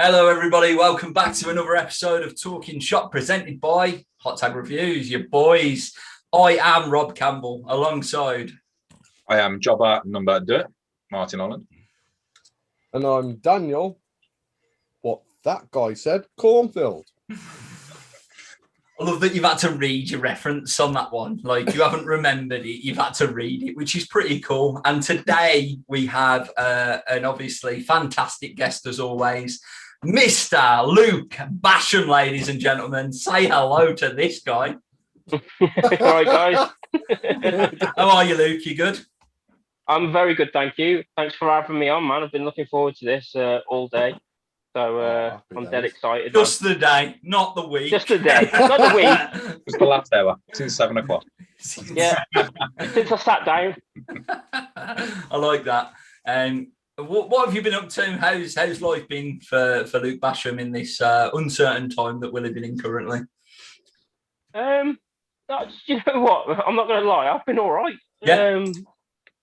Hello, everybody. Welcome back to another episode of Talking Shop presented by Hot Tag Reviews, your boys. I am Rob Campbell alongside. I am jobber number 2, Martin Holland. And I'm Daniel. What that guy said, cornfield. I love that you've had to read your reference on that one. Like, you haven't remembered it, you've had to read it, which is pretty cool. And today we have an obviously fantastic guest as always, Mr. Luke Basham, ladies and gentlemen. Say hello to this guy. All right, guys. How are you, Luke? You good? I'm very good, thank you. Thanks for having me on, man. I've been looking forward to this all day. So I'm dead excited. Just the day, not the week. Just the day, not the week. It's the last hour, since 7 o'clock. Yeah, since I sat down. I like that. What have you been up to? How's life been for Luke Basham in this uncertain time that we're living in currently? You know what? I'm not going to lie. I've been all right. Yeah.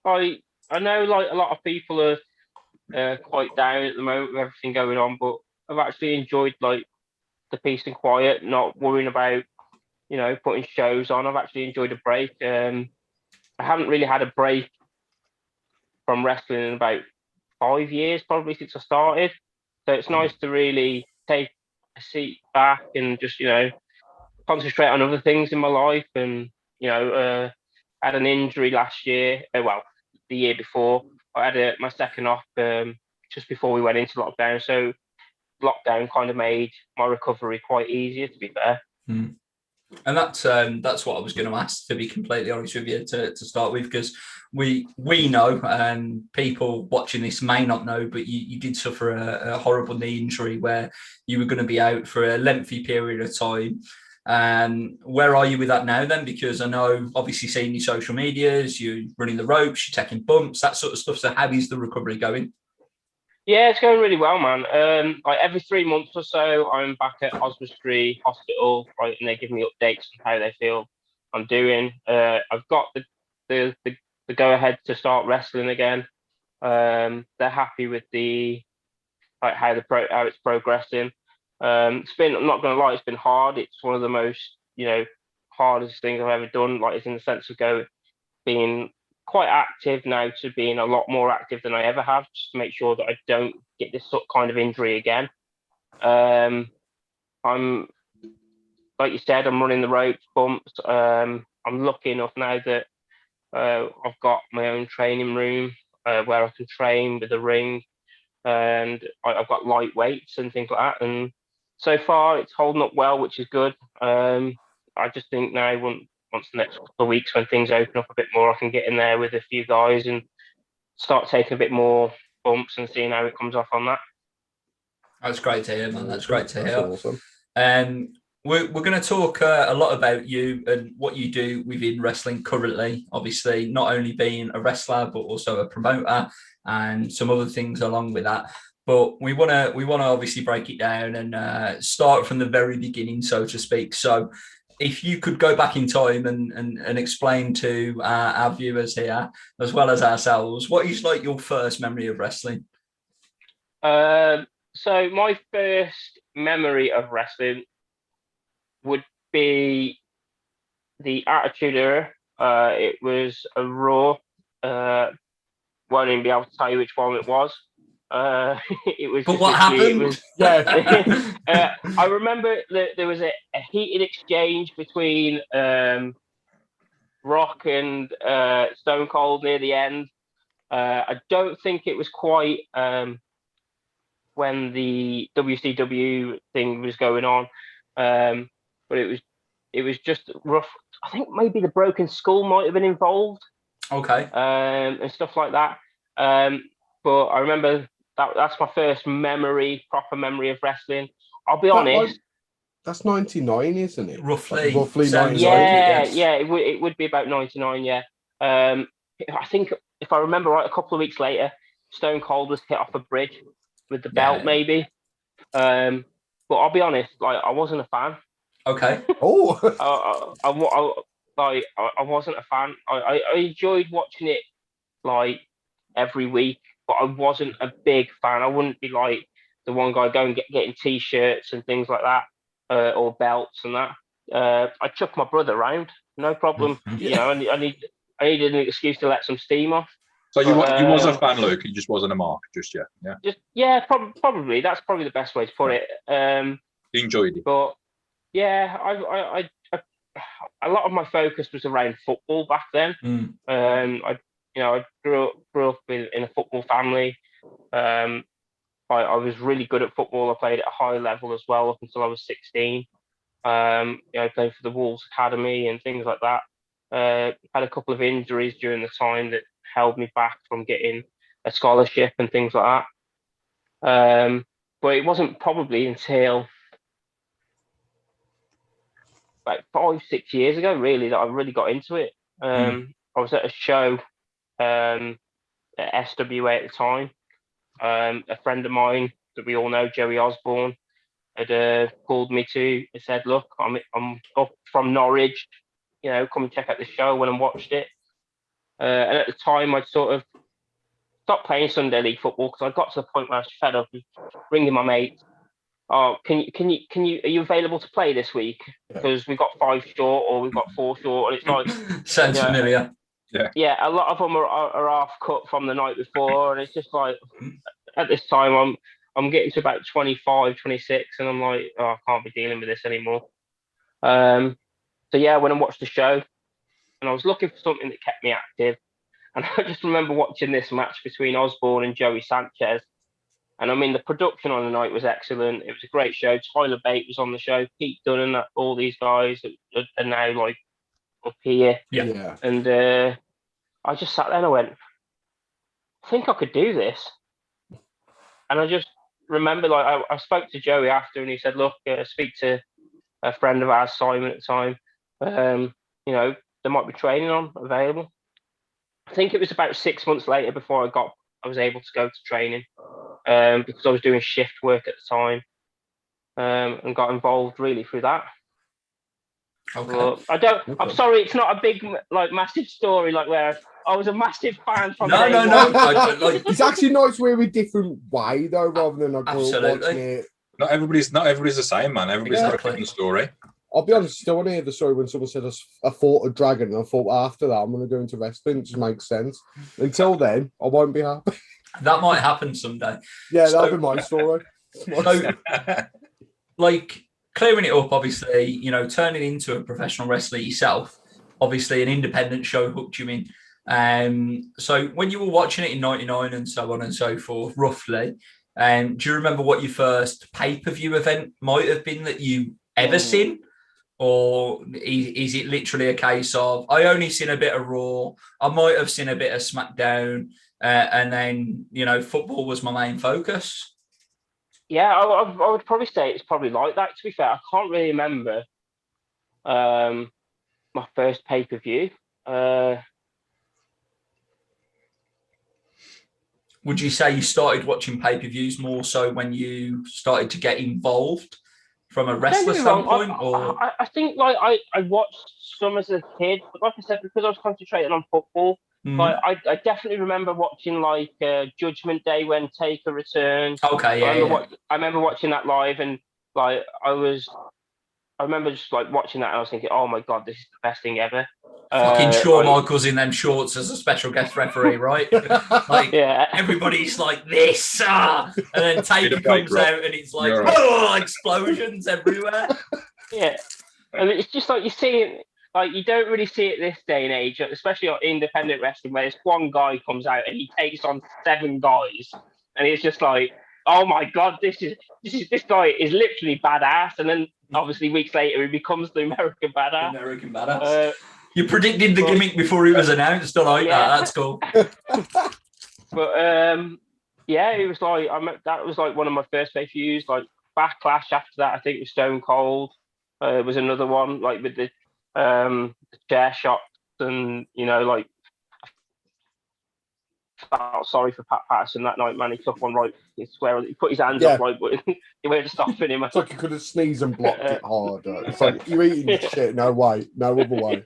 I know like a lot of people are quite down at the moment with everything going on, but I've actually enjoyed like the peace and quiet, not worrying about putting shows on. I've actually enjoyed a break. I haven't really had a break from wrestling in about 5 years, probably since I started. So it's nice to really take a seat back and just concentrate on other things in my life. And had an injury last year. The year before. I had my second off just before we went into lockdown. So lockdown kind of made my recovery quite easier, to be fair. Mm. And that's what I was going to ask, to be completely honest with you, to start with, because we know, and people watching this may not know, but you did suffer a horrible knee injury where you were going to be out for a lengthy period of time. Where are you with that now then? Because I know, obviously, seeing your social medias, you're running the ropes, you're taking bumps, that sort of stuff. So how is the recovery going? Yeah, it's going really well, man. Like every 3 months or so, I'm back at Oswestry Hospital, right, and they give me updates on how they feel I'm doing. I've got the go ahead to start wrestling again. They're happy with how it's progressing. It's been, I'm not going to lie, it's been hard. It's one of the most, hardest things I've ever done. Like, it's in the sense of being quite active now to being a lot more active than I ever have, just to make sure that I don't get this sort of kind of injury again. I'm, like you said, I'm running the ropes, bumps. I'm lucky enough now that I've got my own training room where I can train with a ring, and I've got light weights and things like that. And so far, it's holding up well, which is good. I just think now, once the next couple of weeks, when things open up a bit more, I can get in there with a few guys and start taking a bit more bumps and seeing how it comes off on that. That's great to hear, man. That's great to hear. Awesome. We're going to talk a lot about you and what you do within wrestling currently. Obviously, not only being a wrestler, but also a promoter and some other things along with that. But we want to obviously break it down and start from the very beginning, so to speak. So if you could go back in time and explain to our viewers here, as well as ourselves, what is like your first memory of wrestling? So my first memory of wrestling would be the Attitude Era. It was a Raw. Won't even be able to tell you which one it was. It was. But what happened? I remember that there was a heated exchange between Rock and Stone Cold near the end. I don't think it was quite when the WCW thing was going on, but it was just rough. I think maybe the Broken Skull might have been involved. Okay. And stuff like that. But I remember that's my first proper memory of wrestling. I'll be honest. That's 99, isn't it? Roughly 99. Yeah, it would be about 99. Yeah. I think if I remember right, a couple of weeks later, Stone Cold was hit off a bridge with the belt, maybe. But I'll be honest, like, I wasn't a fan. Okay. I wasn't a fan. I enjoyed watching it like every week, but I wasn't a big fan. I wouldn't be like the one guy going getting t-shirts and things like that, or belts and that. I chuck my brother around, no problem. You know, I needed an excuse to let some steam off. So you was a fan, Luke. You just wasn't a mark just yet. Yeah. Probably that's probably the best way to put it. You enjoyed it. But yeah, I a lot of my focus was around football back then. I grew up in a football family. I was really good at football. I played at a high level as well up until I was 16. I played for the Wolves Academy and things like that. Had a couple of injuries during the time that held me back from getting a scholarship and things like that. But it wasn't probably until like 5-6 years ago, really, that I really got into it. I was at a show at SWA at the time. A friend of mine that we all know, Joey Osborne, had called me and said, "Look, I'm up from Norwich. Come and check out the show." When I watched it, and at the time I'd sort of stopped playing Sunday League football because I got to the point where I was fed up of ringing my mates. "Oh, are you available to play this week? Because we've got 5 short or we've got 4 short." And it's like, sounds familiar. Yeah, a lot of them are half cut from the night before, and it's just like at this time I'm getting to about 25, 26, and I'm like, oh, I can't be dealing with this anymore. So yeah, I went and watched the show, and I was looking for something that kept me active, and I just remember watching this match between Osborne and Joey Sanchez. And I mean, the production on the night was excellent. It was a great show. Tyler Bate was on the show, Pete Dunn, and all these guys are now like up here. Yeah. And I just sat there and I went, I think I could do this. And I just remember, like, I spoke to Joey after, and he said, "Look, speak to a friend of ours, Simon, at the time. There might be training on available." I think it was about 6 months later before I was able to go to training, because I was doing shift work at the time, and got involved really through that. Okay. But I'm sorry, it's not a big, like, massive story like where I was a massive fan from No. It's actually nice we're a different way though, rather than I grew up watching it. Not everybody's the same, man. Everybody's got a different story. I'll be honest, I still want to hear the story when someone said I fought a dragon, and I thought after that I'm going to go into wrestling. It just makes sense. Until then, I won't be happy. That might happen someday. Yeah, that'll be my story. So, like, clearing it up, obviously, turning into a professional wrestler yourself, obviously an independent show hooked you in. So when you were watching it in 99 and so on and so forth, roughly, do you remember what your first pay-per-view event might have been that you ever seen? Or is it literally a case of, I only seen a bit of Raw, I might have seen a bit of SmackDown, and then, football was my main focus? Yeah, I would probably say it's probably like that, to be fair. I can't really remember my first pay-per-view. Would you say you started watching pay-per-views more so when you started to get involved from a wrestler standpoint? I think, like, I watched some as a kid, but like I said, because I was concentrating on football, like, I definitely remember watching, like, Judgment Day when Taker returned. Okay, yeah. I remember watching that live, and, like, I remember just, like, watching that, and I was thinking, oh my God, this is the best thing ever. Fucking Shawn Michaels in them shorts as a special guest referee, right? Like, yeah. Everybody's like this, and then Taker comes out, and it's like, oh, explosions everywhere. Yeah, and it's just like you see it, like, you don't really see it this day and age, especially on independent wrestling, where this one guy comes out and he takes on 7 guys, and it's just like, oh my God, this guy is literally badass, and then obviously weeks later he becomes the American Badass. You predicted the gimmick before it was announced. I like that. That's cool. But yeah, it was like that was like one of my first pay-per-views. Like, Backlash after that, I think it was Stone Cold. It was another one, like, with the chair shots, and like, I felt sorry for Pat Patterson that night, man. He took one right. I swear, he put his hands up right, but he went to stopping him. It's like he could have sneezed and blocked it harder. It's like, you're eating shit. No way. No other way.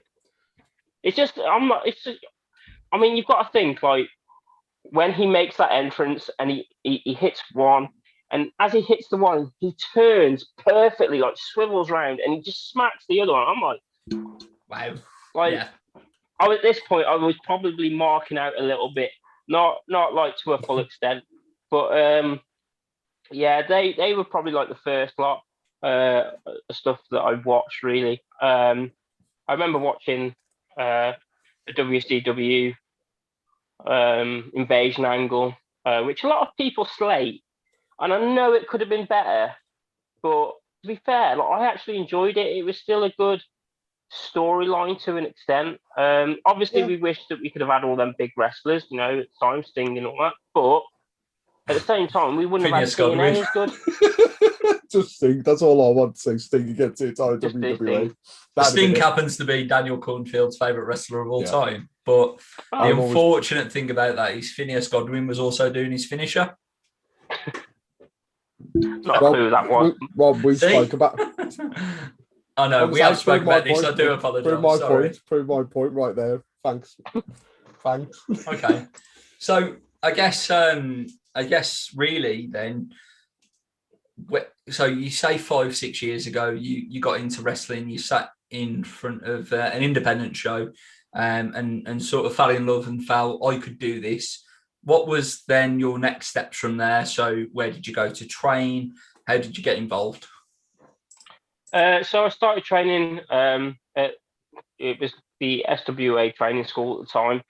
It's just, I mean, you've got to think, like, when he makes that entrance and he hits one, And as he hits the one, he turns perfectly, like swivels round, and he just smacks the other one. I'm like, Wow. like Yeah. at this point, I was probably marking out a little bit, not like to a full extent, but yeah, they were probably like the first lot stuff that I watched really. I remember watching the WCW Invasion Angle, which a lot of people slate, and I know it could have been better, but to be fair, like, I actually enjoyed it. It was still a good storyline to an extent. Obviously, we wish that we could have had all them big wrestlers, you know, at times Sting and all that, but at the same time, we wouldn't Phineas have had Godwin. TNA as good. Just Sting. That's all I want to say. Sting against it on Just WWE. Sting. Sting happens to be Daniel Cornfield's favourite wrestler of all time. But the Oh, unfortunate thing about that is Phineas Godwin was also doing his finisher. not a clue who that was. Rob, we See? spoke about. I know, we have spoken about this. I do apologise. Prove my point right there. Thanks. Thanks. Okay. So I guess really then, so you say 5-6 years ago you got into wrestling, you sat in front of an independent show and sort of fell in love and felt I could do this. What was then your next steps from there? So where did you go to train? How did you get involved? So I started training it was the SWA training school at the time,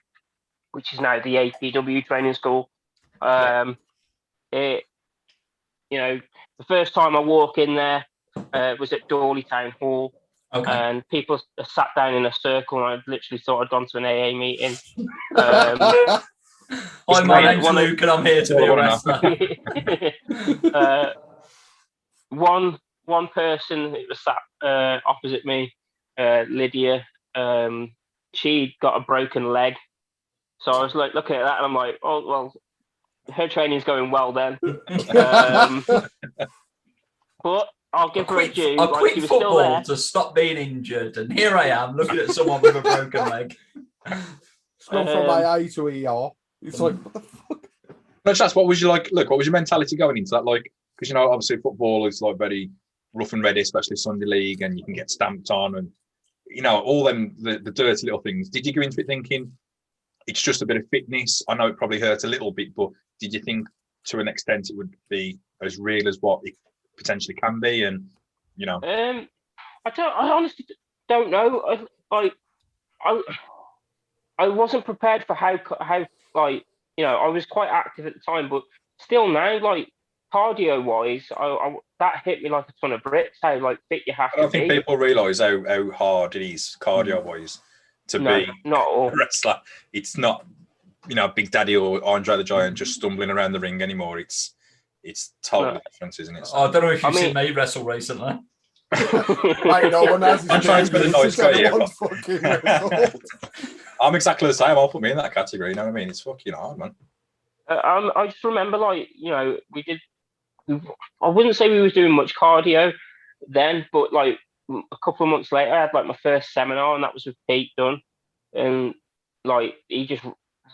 which is now the APW training school. It, you know, the first time I walk in there was at Dawley Town Hall, and people sat down in a circle, and I literally thought I'd gone to an AA meeting. Hi, my name's Luke, and I'm here to be a wrestler. One person that was sat opposite me, Lydia, she got a broken leg. So I was like looking at that, and I'm like, oh, well, her training's going well then. But I'll give her a due. I quit football to stop being injured, and here I am looking at someone with a broken leg. It's gone from AA to ER. It's like, what the fuck? No, just what was your what was your mentality going into that? Like, because, you know, obviously football is like very rough and ready, especially Sunday league, and you can get stamped on, and, you know, all them the dirty little things. Did you go into it thinking it's just a bit of fitness? I know it probably hurt a little bit, but did you think to an extent it would be as real as what it potentially can be? And, you know, I honestly don't know. I wasn't prepared for how like, you know, I was quite active at the time, but still now, like, cardio wise, that hit me like a ton of bricks. How like fit you have to be. I don't think people realise how hard it is cardio wise to be not all. a wrestler. It's not, you know, Big Daddy or Andre the Giant just stumbling around the ring anymore. It's totally different, isn't it? So, I don't know if you've seen me wrestle recently. I know one has. I'm trying to be the nice guy here. I'm exactly the same. I'll put me in that category. You know what I mean? It's fucking hard, man. I just remember, like, you know, I wouldn't say we was doing much cardio then, but like a couple of months later, I had like my first seminar, and that was with Pete Dunne, and like he just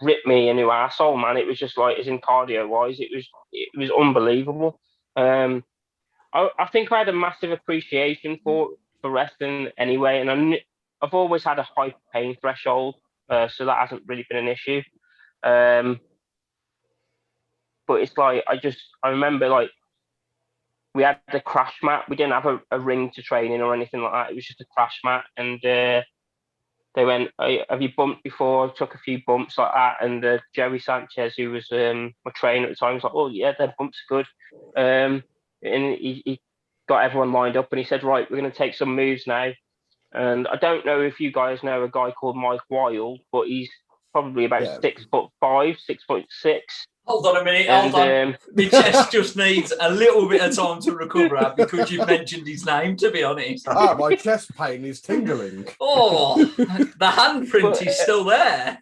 ripped me a new arsehole, man. It was just like, as in cardio wise, it was unbelievable. I think I had a massive appreciation for wrestling anyway, and I've always had a high pain threshold, so that hasn't really been an issue. But it's like, I remember, like, we had the crash mat. We didn't have a ring to train in or anything like that. It was just a crash mat, and they went, have you bumped before? I took a few bumps like that, and Jerry Sanchez, who was my trainer at the time, was like, oh yeah, their bumps are good. And he got everyone lined up, and he said, right, we're going to take some moves now. And I don't know if you guys know a guy called Mike Wild, but he's probably about 6'5", 6'6". Hold on a minute, hold on. My chest just needs a little bit of time to recover because you've mentioned his name, to be honest. My chest pain is tingling. Oh, the handprint is still there.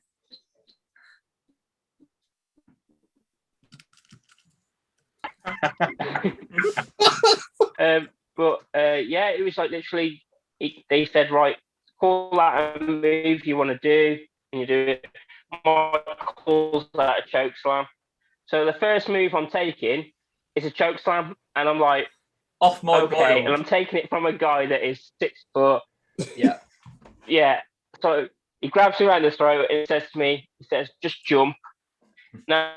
Yeah, it was like literally, they said, right, call out a move you want to do, and you do it. Mike calls that a choke slam. So the first move I'm taking it's a choke slam, and I'm like, Off my okay, wild. and I'm taking it from a guy that is 6 foot. Yeah. Yeah. So he grabs me around the throat and says to me, he says, just jump. Now,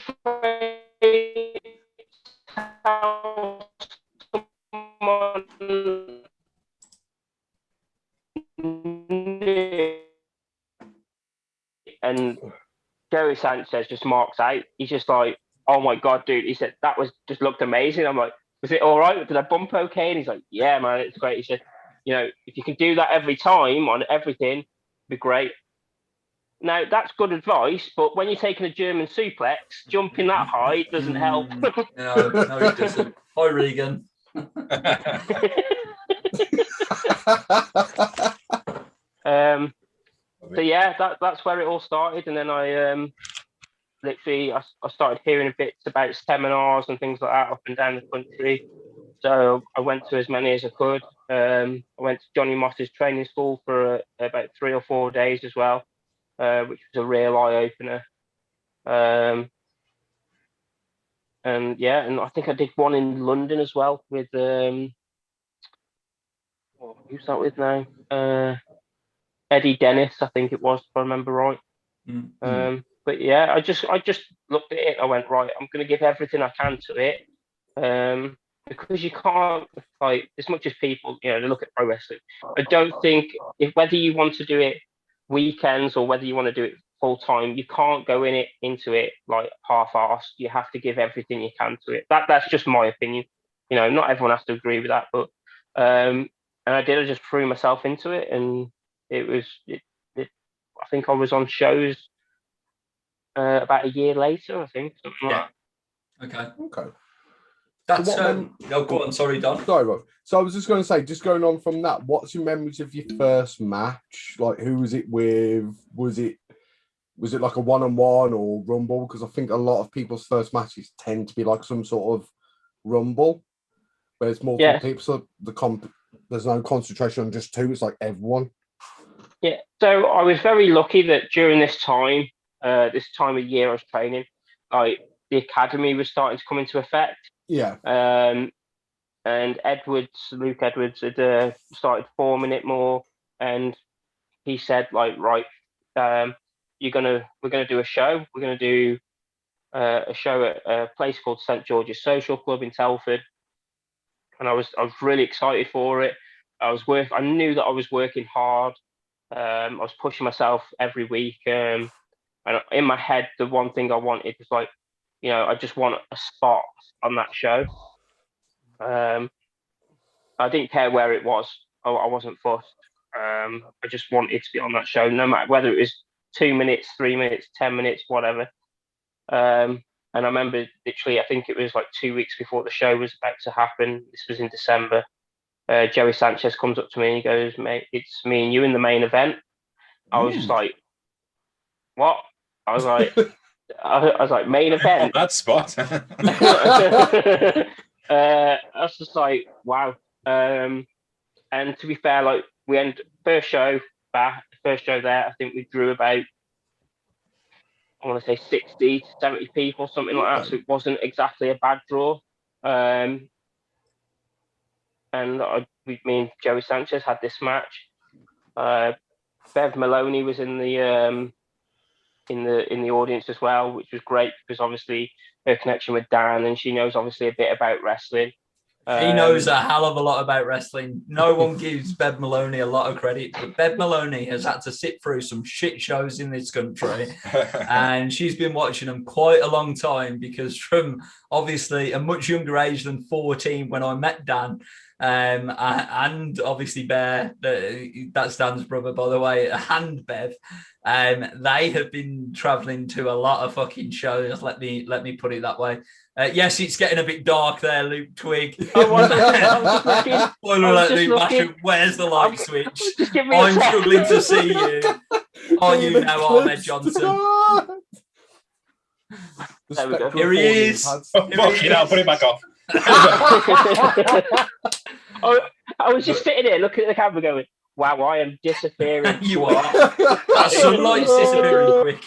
and Joey Sanchez just marks out. He's just like, oh my God, dude. He said, that was just looked amazing. I'm like, was it all right? Did I bump okay? And he's like, yeah, man, it's great. He said, if you can do that every time on everything, it'd be great. Now, that's good advice, but when you're taking a German suplex, jumping that high doesn't help. No, it doesn't. Hi, Regan. So yeah, that's where it all started, and then I literally I started hearing bits about seminars and things like that up and down the country. So I went to as many as I could. I went to Johnny Moss's training school for about 3 or 4 days as well, which was a real eye opener. And yeah, and I think I did one in London as well with who's that with now? Eddie Dennis, I think it was, if I remember right. Mm-hmm. But yeah, I just looked at it. I went, right, I'm going to give everything I can to it, because you can't, like, as much as people, they look at pro wrestling. I don't think whether you want to do it weekends or whether you want to do it full time, you can't go into it like half-assed. You have to give everything you can to it. That's just my opinion. Not everyone has to agree with that, but and I did. I just threw myself into it, and it was. I think I was on shows about a year later. I think something like that. Okay. That's go on. Sorry, Don. Sorry, Rob. So I was just going to say, just going on from that, what's your memories of your first match? Like, who was it with? Was it like a one-on-one or rumble? Because I think a lot of people's first matches tend to be like some sort of rumble, where it's multiple people. So there's no concentration on just two. It's like everyone. Yeah. So I was very lucky that during this time of year I was training, like the academy was starting to come into effect. Yeah. And Luke Edwards had started forming it more, and he said, like, right, we're gonna do a show. We're gonna do a show at a place called St George's Social Club in Telford, and I was really excited for it. I knew that I was working hard. I was pushing myself every week, and in my head, the one thing I wanted was like, I just want a spot on that show. I didn't care where it was. I wasn't fussed. I just wanted to be on that show, no matter whether it was 2 minutes, 3 minutes, 10 minutes, whatever. And I remember literally, I think it was like 2 weeks before the show was about to happen. This was in December. Joey Sanchez comes up to me and he goes, mate, it's me and you in the main event. I was just like, what? I was like, main event. That spot. I was just like, wow. And to be fair, like we end first show there, I think we drew about, I want to say 60 to 70 people, something like that. So it wasn't exactly a bad draw. And me and Joey Sanchez had this match. Bev Maloney was in the audience as well, which was great because obviously her connection with Dan, and she knows obviously a bit about wrestling. He knows a hell of a lot about wrestling. No one gives Bev Maloney a lot of credit, but Bev Maloney has had to sit through some shit shows in this country, and she's been watching them quite a long time because from obviously a much younger age than 14 when I met Dan, and obviously Bear, that's Dan's brother, by the way, and Bev, they have been traveling to a lot of fucking shows. Let me put it that way. Yes, it's getting a bit dark there, Luke Twig. Spoiler alert, Luke Basham, where's the light switch? I'm struggling to see you. Are you now Ahmed Johnson? Here he is. Fucking hell, put it back off. I was just sitting there looking at the camera going, wow, I am disappearing. You are. That sunlight's disappearing quick.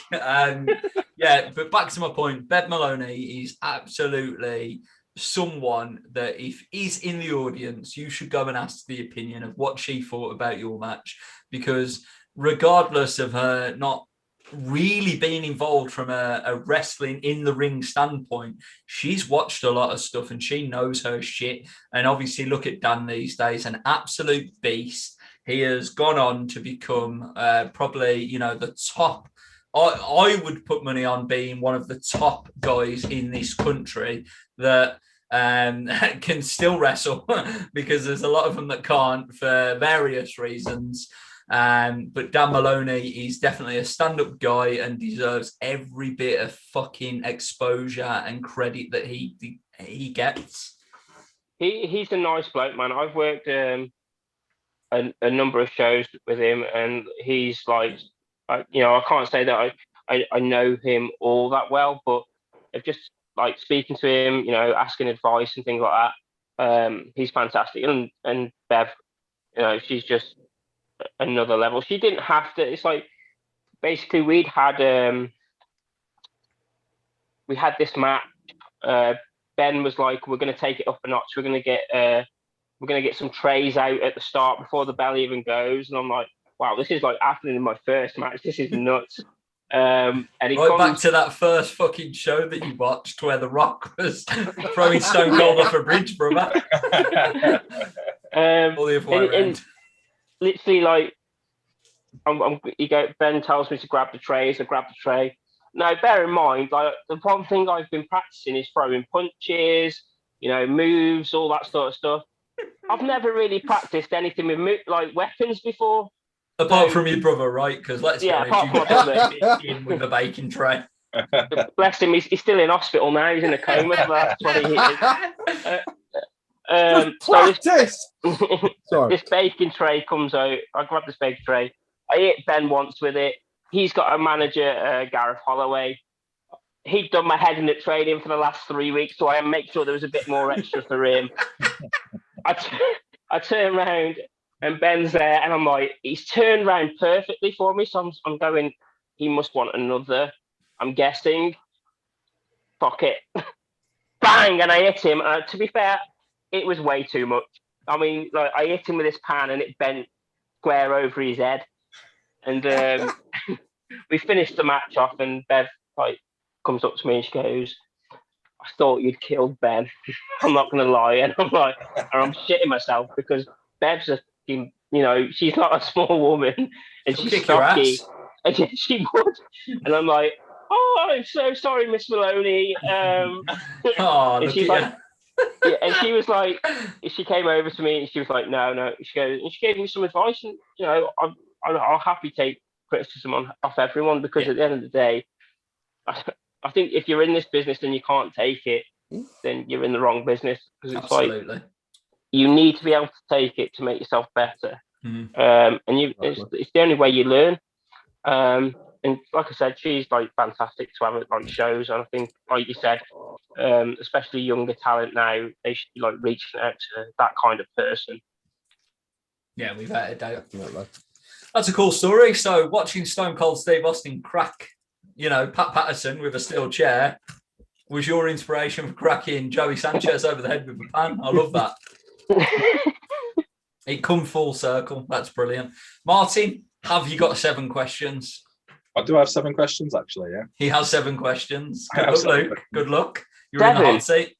Yeah, but back to my point, Bev Maloney is absolutely someone that if he's in the audience, you should go and ask the opinion of what she thought about your match, because regardless of her not really being involved from a wrestling in the ring standpoint, she's watched a lot of stuff and she knows her shit. And obviously look at Dan these days, an absolute beast. He has gone on to become probably, you know, the top. I would put money on being one of the top guys in this country that can still wrestle, because there's a lot of them that can't for various reasons. But Dan Maloney is definitely a stand-up guy and deserves every bit of fucking exposure and credit that he gets. He's a nice bloke, man. I've worked a number of shows with him, and he's like, you know, I can't say that I know him all that well, but I've just like speaking to him, you know, asking advice and things like that. He's fantastic, and Bev, you know, she's just another level. She didn't have to. It's like basically we had this match. Ben was like, we're going to take it up a notch. We're going to get some trays out at the start before the bell even goes. And I'm like, wow, this is like happening in my first match. This is nuts. And he right back to that first fucking show that you watched where The Rock was throwing Stone Cold off a bridge, brother. All the other way around. Literally, like, Ben tells me to grab the trays. I grab the tray. Now, bear in mind, like, the one thing I've been practicing is throwing punches, you know, moves, all that sort of stuff. I've never really practiced anything with like weapons before. Apart from your brother, right? Because let's be honest, you got in with a baking tray. Bless him, he's still in hospital now. He's in a coma for the last 20 years. This baking tray comes out. I grab this baking tray. I hit Ben once with it. He's got a manager, Gareth Holloway. He'd done my head in at training for the last 3 weeks, so I make sure there was a bit more extra for him. I turn around and Ben's there, and I'm like, he's turned around perfectly for me, so I'm going, he must want another. I'm guessing. Fuck it. Bang! And I hit him. To be fair, it was way too much. I mean, like, I hit him with this pan and it bent square over his head. And we finished the match off, and Bev like comes up to me and she goes, I thought you'd killed Ben. I'm not going to lie. And I'm like, and I'm shitting myself because Bev's you know, she's not a small woman and she's stocky. And she would. And I'm like, oh, I'm so sorry, Miss Maloney. And she's like, yeah, and she was like, she came over to me and she was like, no. She goes, and she gave me some advice, and you know, I'll happily take criticism off everyone, because at the end of the day, I think if you're in this business and you can't take it, then you're in the wrong business. Because it's Absolutely. like you need to be able to take it to make yourself better. And it's the only way you learn. And like I said, she's like fantastic to have on shows. And I think, like you said, especially younger talent now, they should be like reaching out to that kind of person. Yeah, we've had a doubt. That's a cool story. So watching Stone Cold Steve Austin crack, you know, Pat Patterson with a steel chair was your inspiration for cracking Joey Sanchez over the head with a pan. I love that. It come full circle. That's brilliant. Martin, have you got 7 questions? I do have 7 questions, actually, yeah. He has 7 questions. Good luck, Luke. Good luck. You're 7. in the hot seat.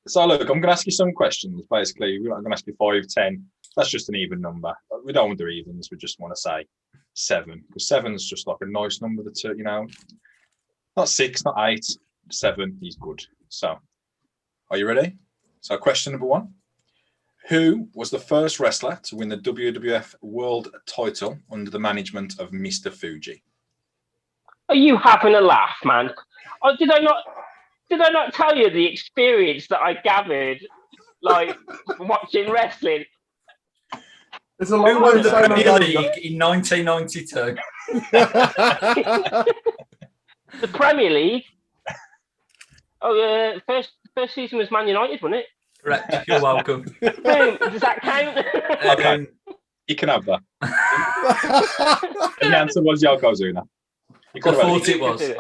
So, look, I'm going to ask you some questions, basically. I'm going to ask you 5, 10. That's just an even number. We don't want to do evens. We just want to say 7. Because 7 is just like a nice number that's, you know, not 6, not 8. 7 is good. So, are you ready? So, question number 1. Who was the first wrestler to win the WWF World title under the management of Mr. Fuji? Are you having a laugh, man? Oh, did I not tell you the experience that I gathered, like, watching wrestling? It's a long way the Premier League in 1992. The Premier League? Oh, first season was Man United, wasn't it? Correct. You're welcome. Does that count? Okay. You can have that. And the answer was Yokozuna. I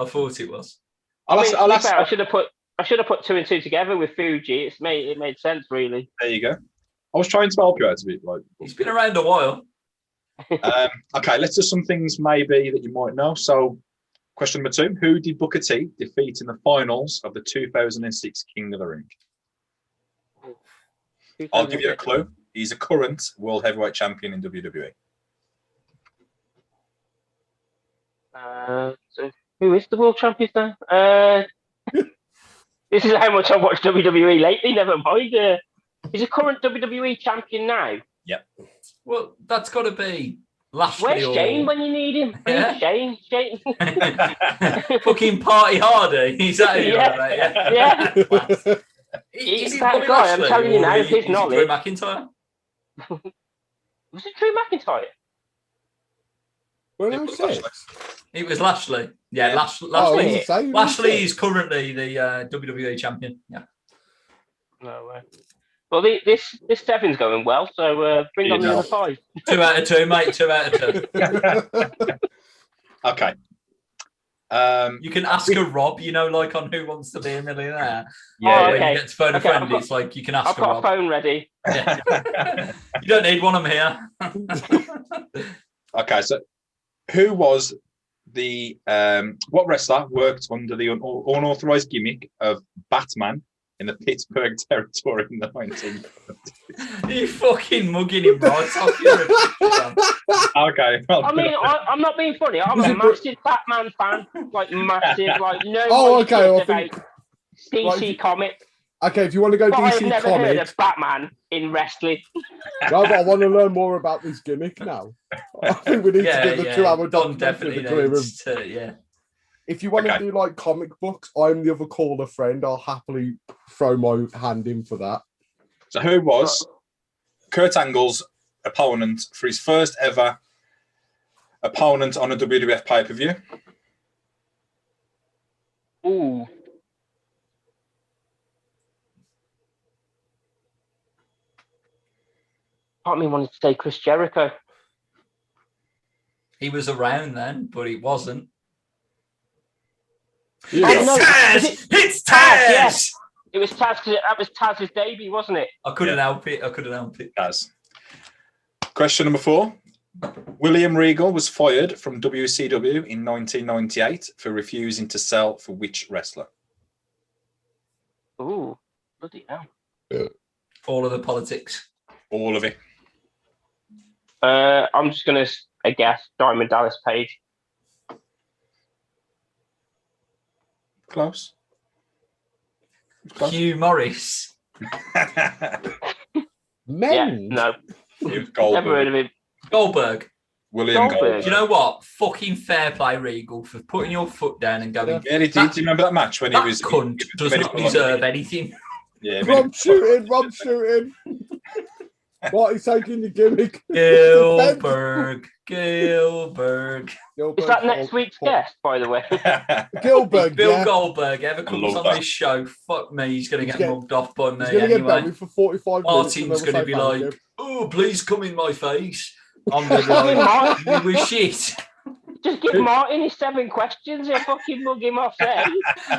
thought it was. I'll ask, I should have put I should have put 2 and 2 together with Fuji. It made sense, really. There you go. I was trying to help you out a bit. Like, He's been around a while. okay, let's do some things maybe that you might know. So, question number 2: who did Booker T defeat in the finals of the 2006 King of the Ring? I'll give you a clue. He's a current world heavyweight champion in WWE. So who is the world champion then? This is how much I've watched WWE lately. Never mind. He's a current WWE champion now. Yep. Well, that's got to be Lashley. Where's Shane when you need him? Yeah. Shane. Fucking Party Hardy. He's that who you're on about, Yeah. Is He's it that Bobby guy, Lashley I'm telling you or now, is his it knowledge. Drew McIntyre? Was it Drew McIntyre? Well, no, six. It was Lashley. Yeah, Yeah. Lashley is currently the WWE champion. Yeah. No way. Well, this 7's going well, so bring on the other 5. 2 out of 2, mate. 2 out of 2. Okay. You can ask a Rob, like on Who Wants to Be a Millionaire. Yeah. Oh, When okay. you get to phone a Okay, friend, it's like you can ask I've a got a Rob. phone ready. Yeah. You don't need one, I'm here. Okay, so who was the what wrestler worked under the unauthorized gimmick of Batman in the Pittsburgh territory in the 19th? You fucking mugging him right off your Okay. I mean, I'm not being funny. I'm a massive Batman fan. Like, massive. Like, no Oh, one okay, talks I think- about DC Comics. Okay, if you want to go But I've DC never heard Comics, of Batman in wrestling. no, but I want to learn more about this gimmick now. I think we need to give the 2-hour Don documentary definitely the career of. needs to, yeah. If you want Okay. to do like comic books, I'm the other caller friend. I'll happily throw my hand in for that. So who was Kurt Angle's opponent for his first ever opponent on a WWF pay-per-view? Ooh. Part of me wanted to say Chris Jericho. He was around then, but he wasn't. Oh, no. Taz! Is it It's Taz, Taz! yes. It was Taz, because that was Taz's debut, wasn't it? I couldn't help it. As. Question number 4. William Regal was fired from WCW in 1998 for refusing to sell for which wrestler? Ooh, bloody hell. All of the politics. All of it. I'm just going to guess Diamond Dallas Page. Close. Hugh Morris. Men. Yeah, no, It was never heard Goldberg. of him. Goldberg. William Goldberg. Goldberg. Do you know what? Fucking fair play, Regal, for putting your foot down and going, Yeah, he did. Do you remember that match when that he was cunt does not deserve anything. Yeah, Rob shooting. What, he's taking the gimmick? Gilbert. Gilbert, Is that next week's guest, by the way? Gilbert, Bill yeah. Goldberg ever comes love on that. this show, fuck me, he's going to He's get getting- mugged off by me He's going to get anyway. buried for 45 minutes. and Martin's then going to we'll be say like, thank oh, please come in my face. I'm going to be like, you were shit. Just give Martin his 7 questions and fucking mug him off there.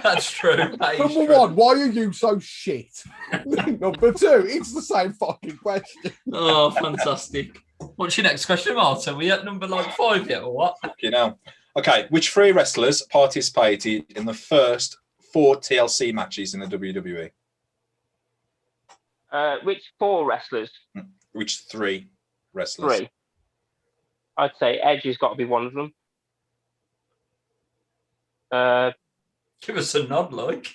That's true. That is Number true. 1, why are you so shit? Number 2, it's the same fucking question. Oh, fantastic. What's your next question, Martin? We at number 5 yet, or what? You know. Okay, which 3 wrestlers participated in the first 4 TLC matches in the WWE? Which 4 wrestlers? Which 3 wrestlers? 3. I'd say Edge has got to be one of them. Give us a nod, like.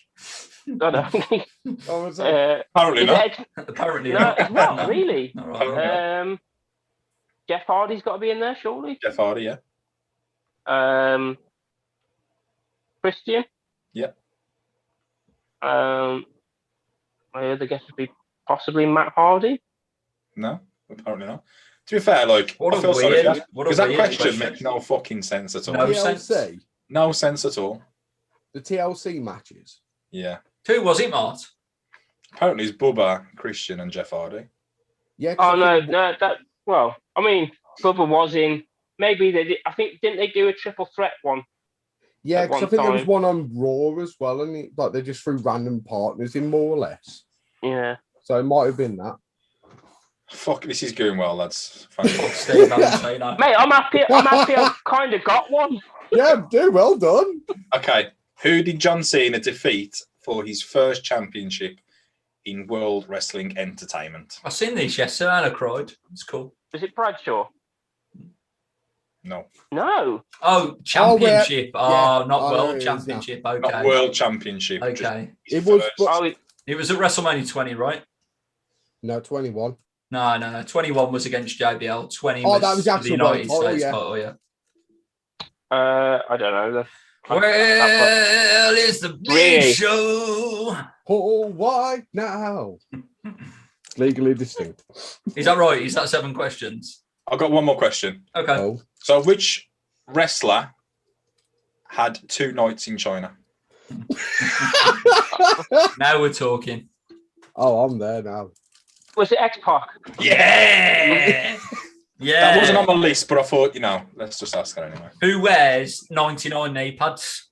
I don't know. I was like, Apparently Is not. Edge? Apparently No, not. it's not No. really. All right. Jeff Hardy's got to be in there, surely. Jeff Hardy, yeah. Christian. Yeah. My other guess would be possibly Matt Hardy. No, apparently not. To be fair, like, What I a feel sorry for weird- you. what a Because that weird question question. makes no fucking sense at all. No. TLC, No sense at all. the TLC matches. Yeah. Who was it, Mart? Apparently it's Bubba, Christian, and Jeff Hardy. Yeah. 'cause Oh I no, think- no, that. Well, I mean, Bubba was in. Maybe they did. I think didn't they do a triple threat one? Yeah, at because I one think there was time. one on Raw as well, and like they just threw random partners in more or less. Yeah. So it might have been that. Fuck, this is going well, lads. Fuck Steve Valentino. Mate, I'm happy. I've kind of got one. Yeah, do well done. Okay, who did John Cena defeat for his first championship in World Wrestling Entertainment? I seen this yesterday and I cried. It's cool. Was it Bradshaw? No, No. Oh, championship. yeah, not I know world it is championship. not Okay. World Championship. Okay. just his It was, first. but Oh, It was at WrestleMania 20, right? no, 21. No. 21 was against JBL. 20 Oh, was, that was the the actual United world title, States yeah. title, yeah. I don't know. Well, it's the big Really? Oh, show. why now? Legally distinct. Is that right? Is that 7 questions? I've got one more question. Okay. Oh. So, which wrestler had 2 nights in China? Now we're talking. Oh, I'm there now. Was it X-Pac? Yeah. Yeah. That wasn't on my list, but I thought, let's just ask her anyway. Who wears 99 knee pads?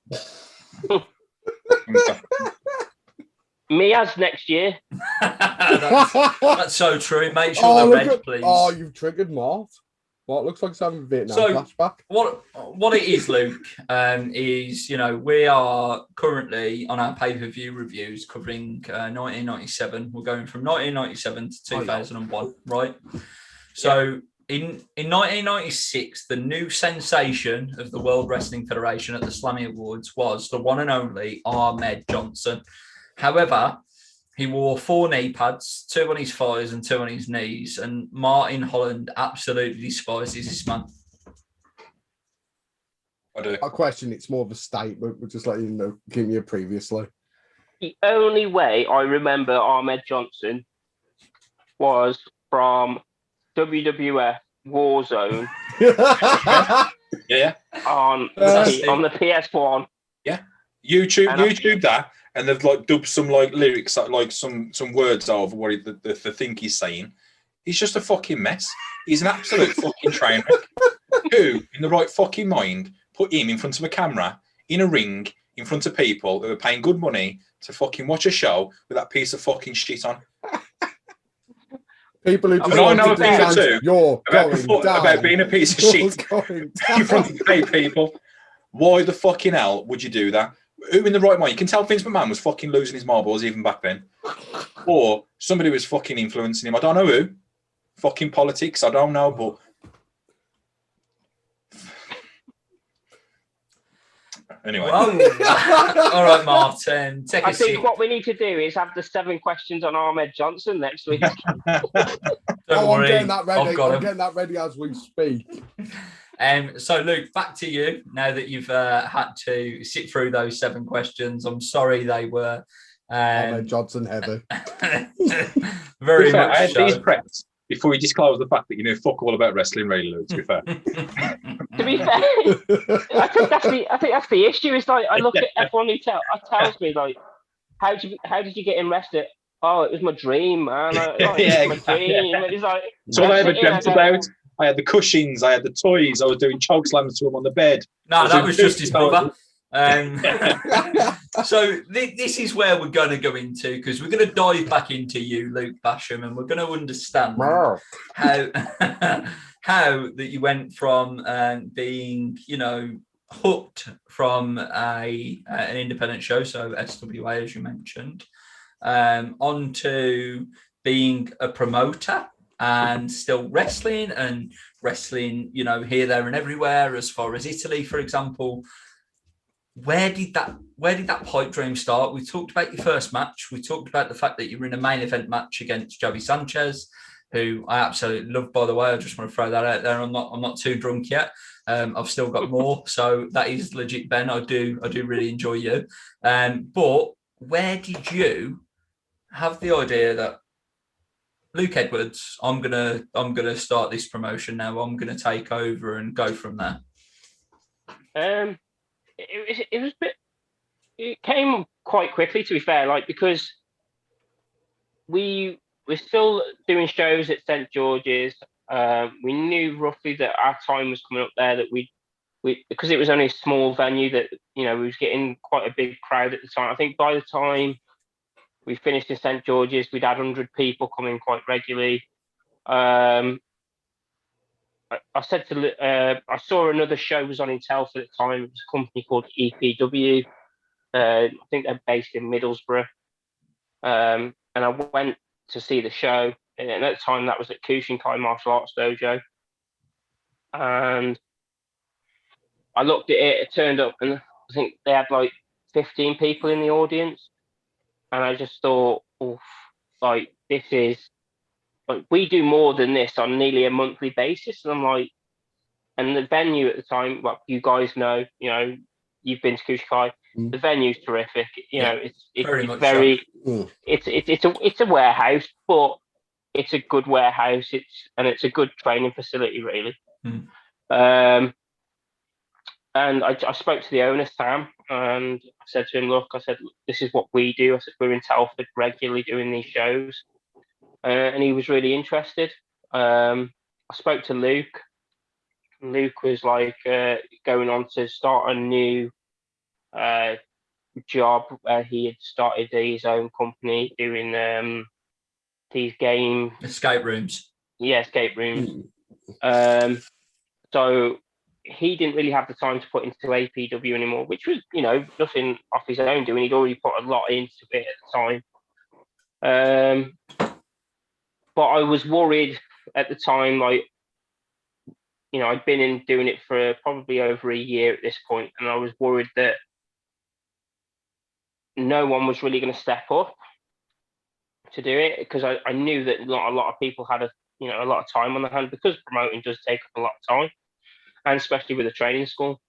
Me as next year. That's so true. Make sure they're look red, please. Oh, you've triggered Mart. What looks like it's having a Vietnam So- flashback. What it is, Luke, is, we are currently on our pay-per-view reviews covering 1997. We're going from 1997 to 2001, right? So in 1996, the new sensation of the World Wrestling Federation at the Slammy Awards was the one and only Ahmed Johnson. However, he wore 4 knee pads, 2 on his thighs and 2 on his knees, and Martin Holland absolutely despises this man. I do. I question it's more of a statement, but just let you know, give me a previously. The only way I remember Ahmed Johnson was from WWF Warzone Yeah. on the PS1. YouTube that, and they've dubbed some lyrics, some words over what the thing he's saying. He's just a fucking mess. He's an absolute fucking train wreck. Who, in the right fucking mind, put him in front of a camera, in a ring, in front of people who are paying good money to fucking watch a show with that piece of fucking shit on? People who just And I know a wanted to thing or chant, two you're going down. about being a piece of You're shit going in front down. of paid people. Why the fucking hell would you do that? Who in the right mind? You can tell Vince McMahon was fucking losing his marbles even back then. Or somebody was fucking influencing him. I don't know who. Fucking politics. I don't know, but anyway. Well, all right, Martin, take a I think seat. what we need to do is have the 7 questions on Ahmed Johnson next week. Don't I'm worry, getting that ready. I've got I'm him. getting that ready as we speak. So, Luke, back to you. Now that you've had to sit through those 7 questions, I'm sorry they were Ahmed Johnson heavy. very I much had so. these prepped before we disclose the fact that you know fuck all about wrestling, really, Luke, to be fair. To be fair, I think that's the issue. Is I look at everyone who tells me how did you get him rested? Oh, it was my dream, man. It was my dream. It's like It's all I ever dreamt about. I had the cushions, I had the toys, I was doing choke slams to him on the bed. No, that was just his brother. brother. So this is where we're going to go into, because we're going to dive back into you, Luke Basham, and we're going to understand how that you went from being, hooked from an independent show, so SWA, as you mentioned, onto being a promoter and still wrestling, here, there, and everywhere, as far as Italy, for example. Where did that pipe dream start? We talked about your first match. We talked about the fact that you were in a main event match against Joey Sanchez, who I absolutely love, by the way. I just want to throw that out there. I'm not too drunk yet. I've still got more, so that is legit, Ben. I do really enjoy you. But where did you have the idea that, Luke Edwards, I'm gonna start this promotion now. I'm gonna take over and go from there? It was a bit. It came quite quickly, to be fair. Because we're still doing shows at St George's. We knew roughly that our time was coming up there, that we'd because it was only a small venue that, we was getting quite a big crowd at the time. I think by the time we finished in St George's, we'd had 100 people coming quite regularly. I said I saw another show was on in Telford at the time. It was a company called EPW. I think they're based in Middlesbrough. And I went to see the show. And at the time, that was at Kushinkai Martial Arts Dojo. And I looked at it, it turned up, and I think they had like 15 people in the audience. And I just thought, oof, like, this is, like, we do more than this on nearly a monthly basis. And I'm like, and the venue at the time, well, you guys know, you've been to Kushinkai. The venue's terrific. It's very so. It's a warehouse, but it's a good warehouse. It's a good training facility, really. And I spoke to the owner, Sam, and I said to him, look, this is what we do. I said, we're in Telford regularly doing these shows. And he was really interested. I spoke to Luke. Luke was like going on to start a new job where he had started his own company doing these escape rooms. Yeah, escape rooms. So he didn't really have the time to put into APW anymore, which was, nothing off his own doing. He'd already put a lot into it at the time. But I was worried at the time, like, I'd been doing it for probably over a year at this point, and I was worried that no one was really going to step up to do it, because I knew that not a lot of people had a lot of time on their hand, because promoting does take up a lot of time, and especially with a training school.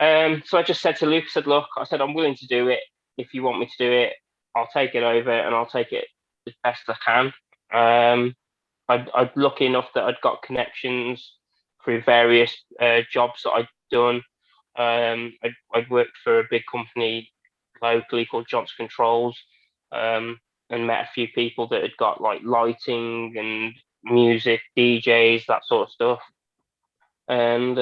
So I just said to Luke, look, I'm willing to do it. If you want me to do it, I'll take it over, and I'll take it as best I can. I'd lucky enough that I'd got connections through various jobs that I'd done. I'd worked for a big company locally called Jobs Controls, and met a few people that had got like lighting and music, DJs, that sort of stuff. And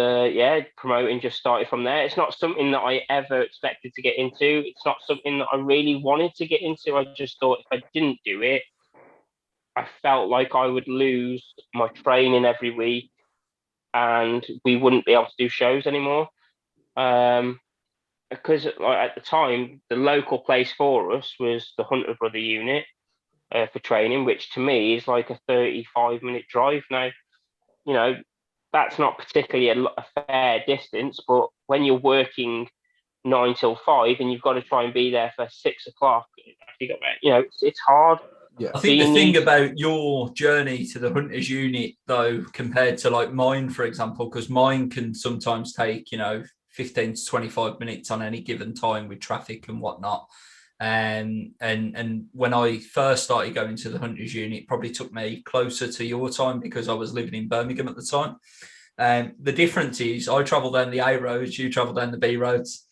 promoting just started from there. It's not something that I ever expected to get into. It's not something that I really wanted to get into. I just thought if I didn't do it, I felt like I would lose my training every week, and we wouldn't be able to do shows anymore. Because at the time, the local place for us was the Hunter Brother unit for training, which to me is like a 35-minute drive. Now, that's not particularly a fair distance, but when you're working 9 till 5 and you've got to try and be there for 6 o'clock, it's hard. Yeah. I think the thing about your journey to the Hunters unit, though, compared to like mine, for example, because mine can sometimes take, 15 to 25 minutes on any given time with traffic and whatnot. And when I first started going to the Hunters unit, it probably took me closer to your time because I was living in Birmingham at the time. The difference is I travel down the A roads, you travel down the B roads.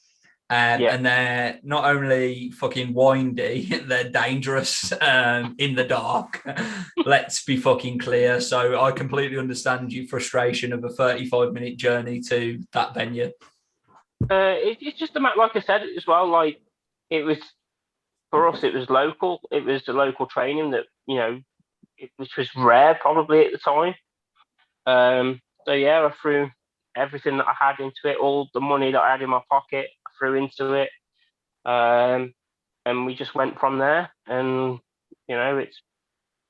And they're not only fucking windy, they're dangerous in the dark. Let's be fucking clear. So I completely understand your frustration of a 35-minute journey to that venue. It's just a matter, like I said as well, like it was, for us, it was local. It was the local training that, which was rare probably at the time. I threw everything that I had into it, all the money that I had in my pocket, I threw into it. And we just went from there. And, it's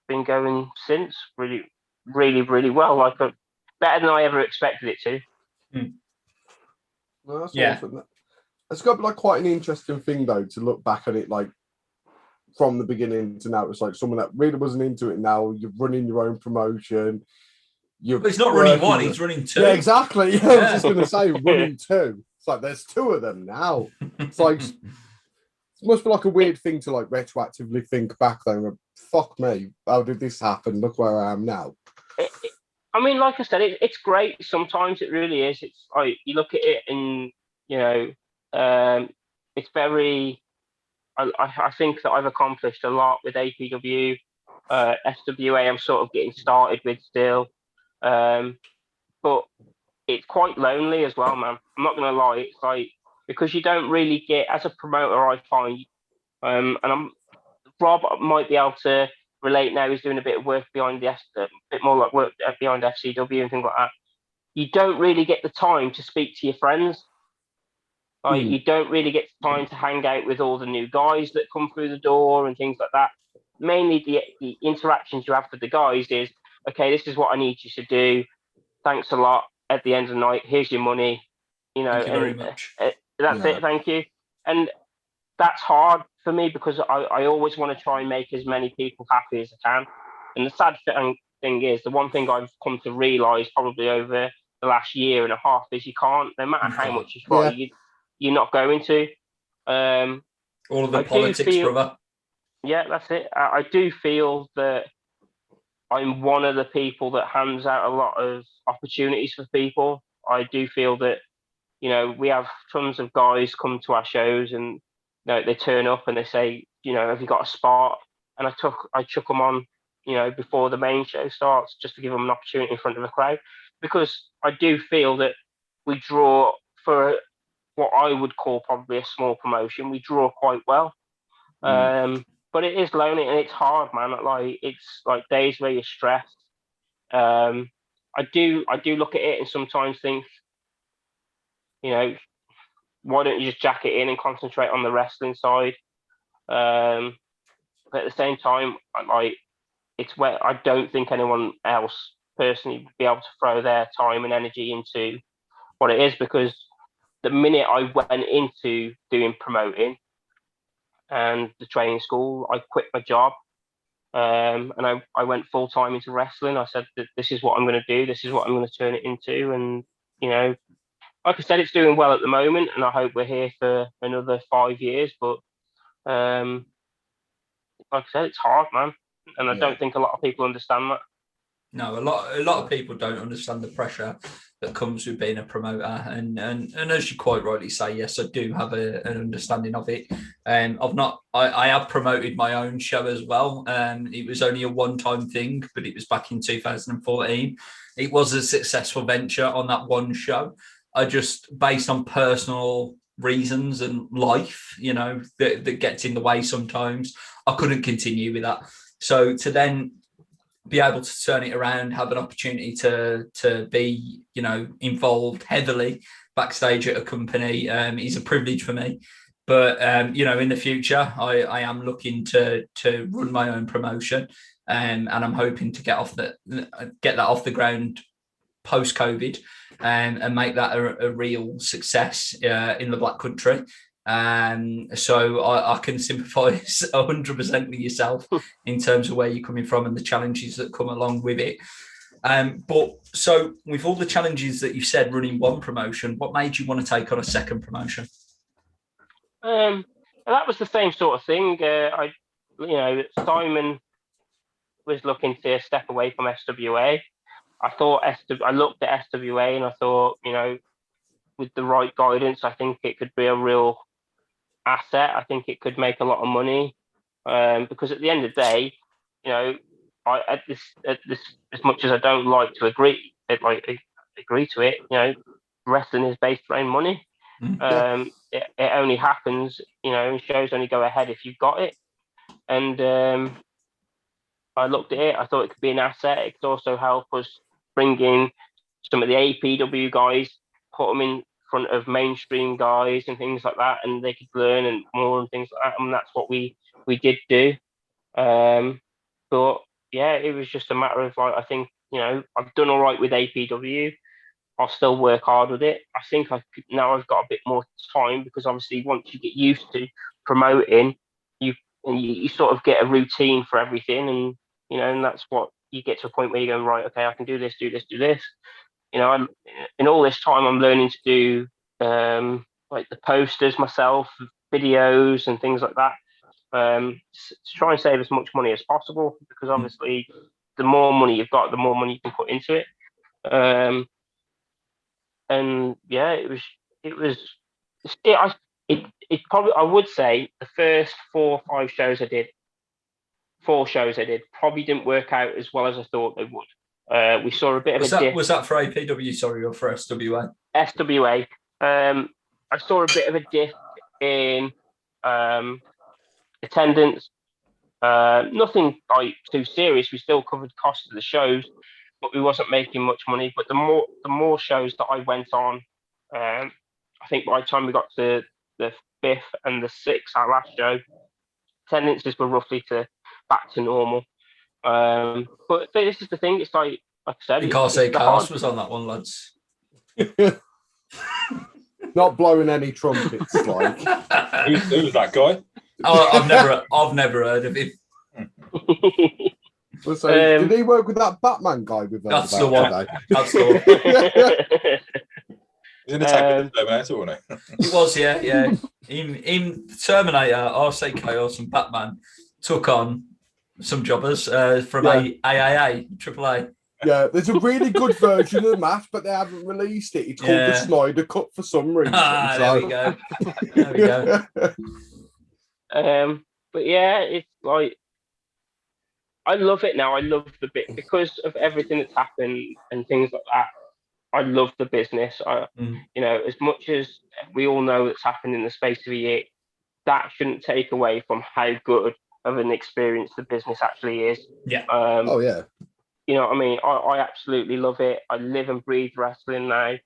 been going since really, really, really well. Like better than I ever expected it to. No, that's awesome. It's got like quite an interesting thing though to look back at it like from the beginning to now. It's like someone that really wasn't into it. Now you're running your own promotion. But he's not running one; he's running two. Yeah, exactly. Yeah, I was just going to say running two. It's like there's two of them now. It's like it must be like a weird thing to like retroactively think back though. Like, fuck me, how did this happen? Look where I am now. I mean, like I said, it's great. Sometimes it really is. It's like you look at it and it's very. I think that I've accomplished a lot with APW, SWA. I'm sort of getting started with still, but it's quite lonely as well, man. I'm not gonna lie. It's like, because you don't really get, as a promoter, I find, and Rob might be able to relate now. He's doing a bit of work behind a bit more like work behind FCW and things like that. You don't really get the time to speak to your friends. Like, you don't really get time to hang out with all the new guys that come through the door and things like that. Mainly the interactions you have with the guys is, okay, this is what I need you to do. Thanks a lot. At the end of the night, here's your money. Thank you very much. That's it. Thank you. And that's hard for me because I always want to try and make as many people happy as I can. And the sad thing is, the one thing I've come to realise probably over the last year and a half is you can't, no matter how much you try, you're not going to. All of the politics, brother. Yeah, that's it. I do feel that I'm one of the people that hands out a lot of opportunities for people. I do feel that, we have tons of guys come to our shows and they turn up and they say, have you got a spot? And I chuck them on, before the main show starts, just to give them an opportunity in front of a crowd, because I do feel that we draw, for what I would call probably a small promotion, we draw quite well. But it is lonely and it's hard, man. Like, it's like days where you're stressed. I do look at it and sometimes think, why don't you just jack it in and concentrate on the wrestling side? But at the same time, it's where I don't think anyone else personally would be able to throw their time and energy into what it is, because the minute I went into doing promoting and the training school, I quit my job, and I went full time into wrestling. I said that this is what I'm going to do. This is what I'm going to turn it into. And, like I said, it's doing well at the moment, and I hope we're here for another 5 years. But like I said, it's hard, man, and I don't think a lot of people understand that. No, a lot of people don't understand the pressure that comes with being a promoter, and as you quite rightly say, yes, I do have an understanding of it. I have promoted my own show as well. It was only a one-time thing, but it was back in 2014. It was a successful venture on that one show. I just, based on personal reasons and life, that gets in the way sometimes, I couldn't continue with that. So to then be able to turn it around, have an opportunity to be, involved heavily backstage at a company, is a privilege for me. But in the future, I am looking to run my own promotion, and I'm hoping to get that off the ground post-COVID, and make that a real success in the Black Country. So I can sympathise 100% with yourself in terms of where you're coming from and the challenges that come along with it. But so with all the challenges that you said running one promotion, what made you want to take on a second promotion? That was the same sort of thing. Simon was looking to step away from SWA. I looked at SWA and I thought, with the right guidance, I think it could be a real asset. I think it could make a lot of money, because at the end of the day, at this as much as I don't like to agree to it, wrestling is based around money. It only happens, shows only go ahead if you've got it. And I looked at it, I thought it could be an asset. It could also help us bring in some of the APW guys, put them in front of mainstream guys and things like that, and they could learn and more and things like that. And that's what we did do. But yeah, it was just a matter of, I think, I've done all right with APW. I'll still work hard with it. I think now I've got a bit more time, because obviously once you get used to promoting, you sort of get a routine for everything, and and that's what you get to a point where you go, right, okay, I can do this. I'm in all this time I'm learning to do like the posters myself, videos and things like that, to try and save as much money as possible, because obviously the more money you've got, the more money you can put into it. And yeah, it probably, I would say the first 4 or 5 shows I did, 4 shows I did, probably didn't work out as well as I thought they would. We saw a bit of a dip. Was that for APW, sorry, or for SWA? SWA. I saw a bit of a dip in attendance. Nothing like too serious. We still covered costs of the shows, but we wasn't making much money. But the more shows that I went on, I think by the time we got to the 5th and the 6th, our last show, attendances were roughly back to normal. But this is the thing. It's like I said, Because Chaos was on that one, lads. Not blowing any trumpets, like. Who was that guy? Oh, I've never heard of him. So, did he work with that Batman guy? That's the one. That's the one. He's in Attack of the Terminator, wasn't he? It was, yeah. In Terminator, RC Chaos, and Batman took on some jobbers from AAA, AAA. Yeah, there's a really good version of the match, but they haven't released it. It's called the Snyder Cut for some reason. There we go. There we go. But yeah, it's like I love it now. I love the bit because of everything that's happened and things like that. I love the business. You know, as much as we all know that's happened in the space of a year, that shouldn't take away from how good of an experience the business actually is. Yeah. Oh yeah. You know what I mean? I absolutely love it. I live and breathe wrestling now. You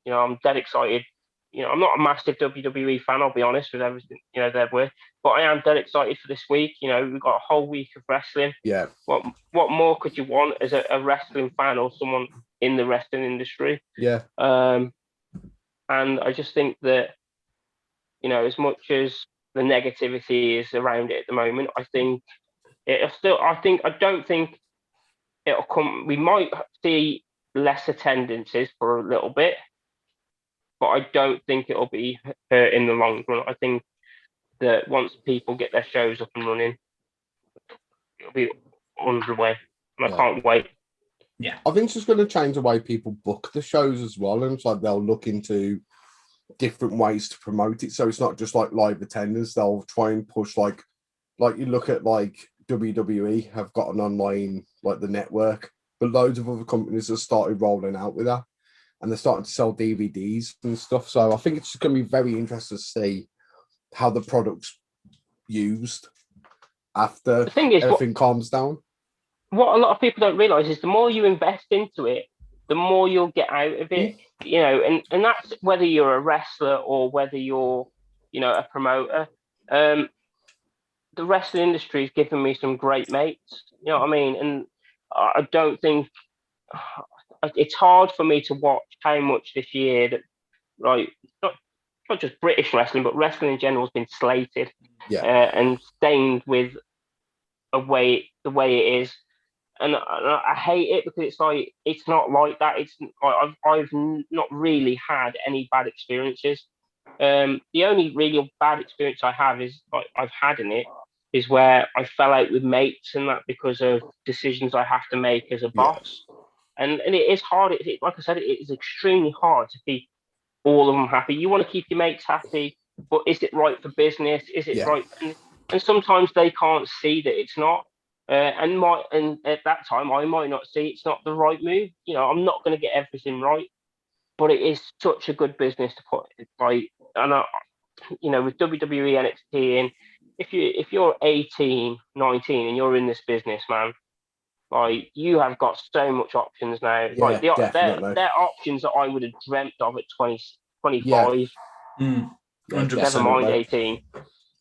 know, I'm dead excited. You know, I'm not a massive WWE fan, I'll be honest, with everything, you know, they're with. But I am dead excited for this week. You know, we've got a whole week of wrestling. Yeah. What more could you want as a wrestling fan or someone in the wrestling industry? Yeah. And I just think that, you know, as much as the negativity is around it at the moment, I don't think it'll come. We might see less attendances for a little bit, but I don't think it'll be hurt in the long run. I think that once people get their shows up and running, it'll be underway. And I can't wait. Yeah, I think it's just going to change the way people book the shows as well, and it's like they'll look into different ways to promote it. So it's not just like live attendance. They'll try and push like you look at like WWE have got an online, like the network, but loads of other companies have started rolling out with that, and they're starting to sell DVDs and stuff. So I think it's just going to be very interesting to see how the product's used after everything calms down. What a lot of people don't realize is the more you invest into it, the more you'll get out of it. You know, and that's whether you're a wrestler or whether you're, you know, a promoter. The wrestling industry has given me some great mates, you know what I mean? And I don't think it's hard for me to watch how much this year that, like, not just British wrestling, but wrestling in general has been slated and stained with the way it is. And I hate it because it's like, it's not like that. It's I've not really had any bad experiences. The only really bad experience I have is like I've had in it is where I fell out with mates and that because of decisions I have to make as a boss. And it is hard. Like I said, it is extremely hard to keep all of them happy. You want to keep your mates happy, but is it right for business? Is it right? And sometimes they can't see that it's not. And at that time, I might not see it's not the right move. You know, I'm not going to get everything right, but it is such a good business to put it right. And you know, with WWE NXT, and if you're 18, 19, and you're in this business, man, like you have got so much options now. Yeah, like they're options that I would have dreamt of at 20, 25. Never mind 18.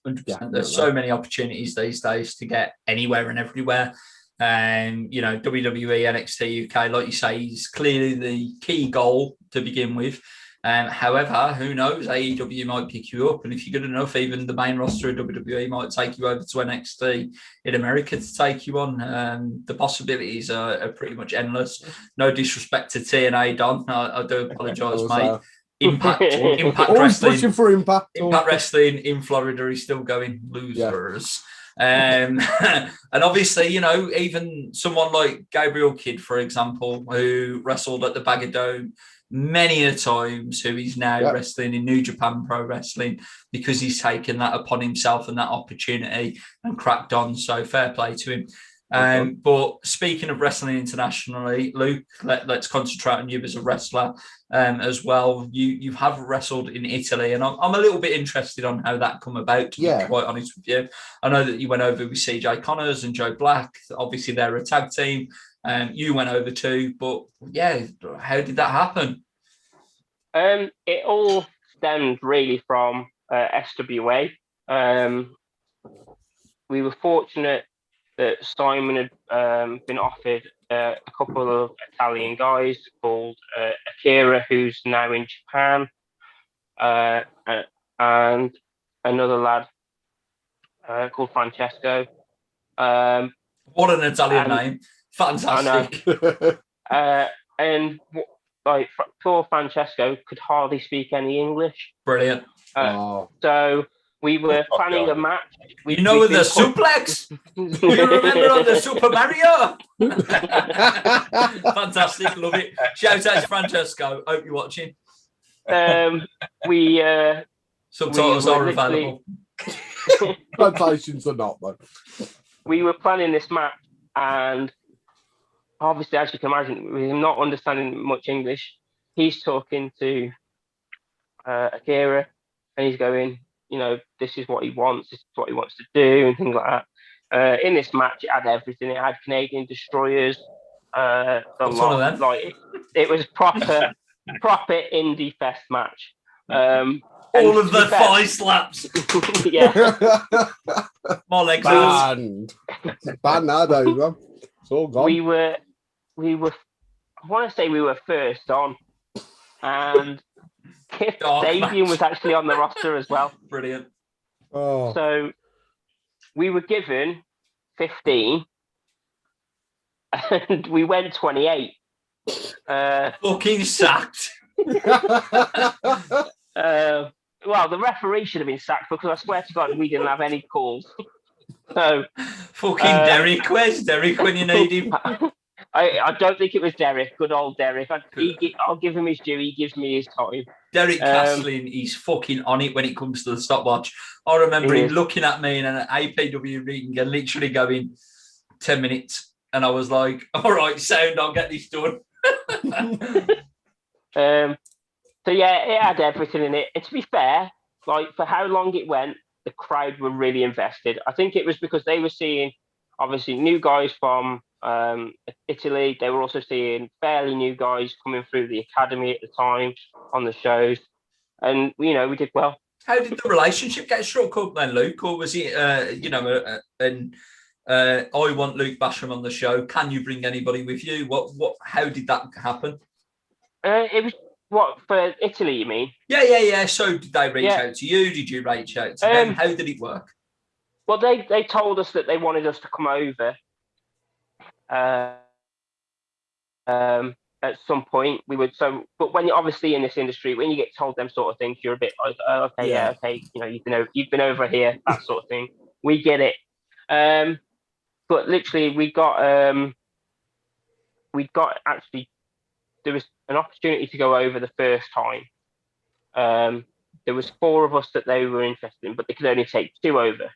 100%. There's so many opportunities these days to get anywhere and everywhere. You know, WWE, NXT UK, like you say, is clearly the key goal to begin with. However, who knows? AEW might pick you up, and if you're good enough, even the main roster of WWE might take you over to NXT in America to take you on. The possibilities are pretty much endless. No disrespect to TNA, Don. I do apologise, mate. Impact Wrestling. Pushing for Impact. Impact Wrestling in Florida is still going, losers. And obviously, you know, even someone like Gabriel Kidd, for example, who wrestled at the Bagger Dome many a times, who is now wrestling in New Japan Pro Wrestling because he's taken that upon himself and that opportunity and cracked on. So fair play to him. But speaking of wrestling internationally, Luke, let's concentrate on you as a wrestler as well. You have wrestled in Italy, and I'm a little bit interested on how that come about, to be quite honest with you. I know that you went over with CJ Connors and Joe Black. Obviously, they're a tag team. You went over too, but yeah, how did that happen? It all stemmed really from SWA. We were fortunate that Simon had been offered a couple of Italian guys called Akira, who's now in Japan, and another lad called Francesco. What an Italian name. Fantastic. And like poor Francesco could hardly speak any English. Brilliant. So we were planning a match. The suplex? You remember on the Super Mario? Fantastic, love it. Shout out to Francesco. Hope you're watching. Subtitles are available. Translations are not, though. We were planning this match, and obviously, as you can imagine, with him not understanding much English, he's talking to Akira, and he's going, this is what he wants, this is what he wants to do, and things like that. In this match, it had everything. It had Canadian destroyers. What's one of them? Like it was proper indie fest match. All of the thigh slaps. Yeah. My legs banned nowadays, man. It's all gone. We were. I want to say we were first on, and Kip Sabian was actually on the roster as well. Brilliant. Oh. So we were given 15, and we went 28. Fucking sacked. Well, the referee should have been sacked because I swear to God we didn't have any calls. So fucking Derek, where's Derek when you need him? I don't think it was Derek. Good old Derek. I'll give him his due. He gives me his time. Derek Castlin, he's fucking on it when it comes to the stopwatch. I remember him looking at me in an APW reading and literally going 10 minutes. And I was like, all right, sound, I'll get this done. So yeah, it had everything in it. And to be fair, like for how long it went, the crowd were really invested. I think it was because they were seeing obviously new guys from Italy. They were also seeing fairly new guys coming through the academy at the time on the shows, and we did well. How did the relationship get struck up then, Luke? Or was it I want Luke Basham on the show, can you bring anybody with you? How did that happen? It was what, for Italy, you mean? Yeah. So did they reach out to you? Did you reach out to them? How did it work? Well, they told us that they wanted us to come over at some point. We would but when you're obviously in this industry, when you get told them sort of things, you're a bit like, oh, okay, you've been over here, that sort of thing. We get it. But literally, we got actually, there was an opportunity to go over the first time. There was 4 of us that they were interested in, but they could only take 2 over.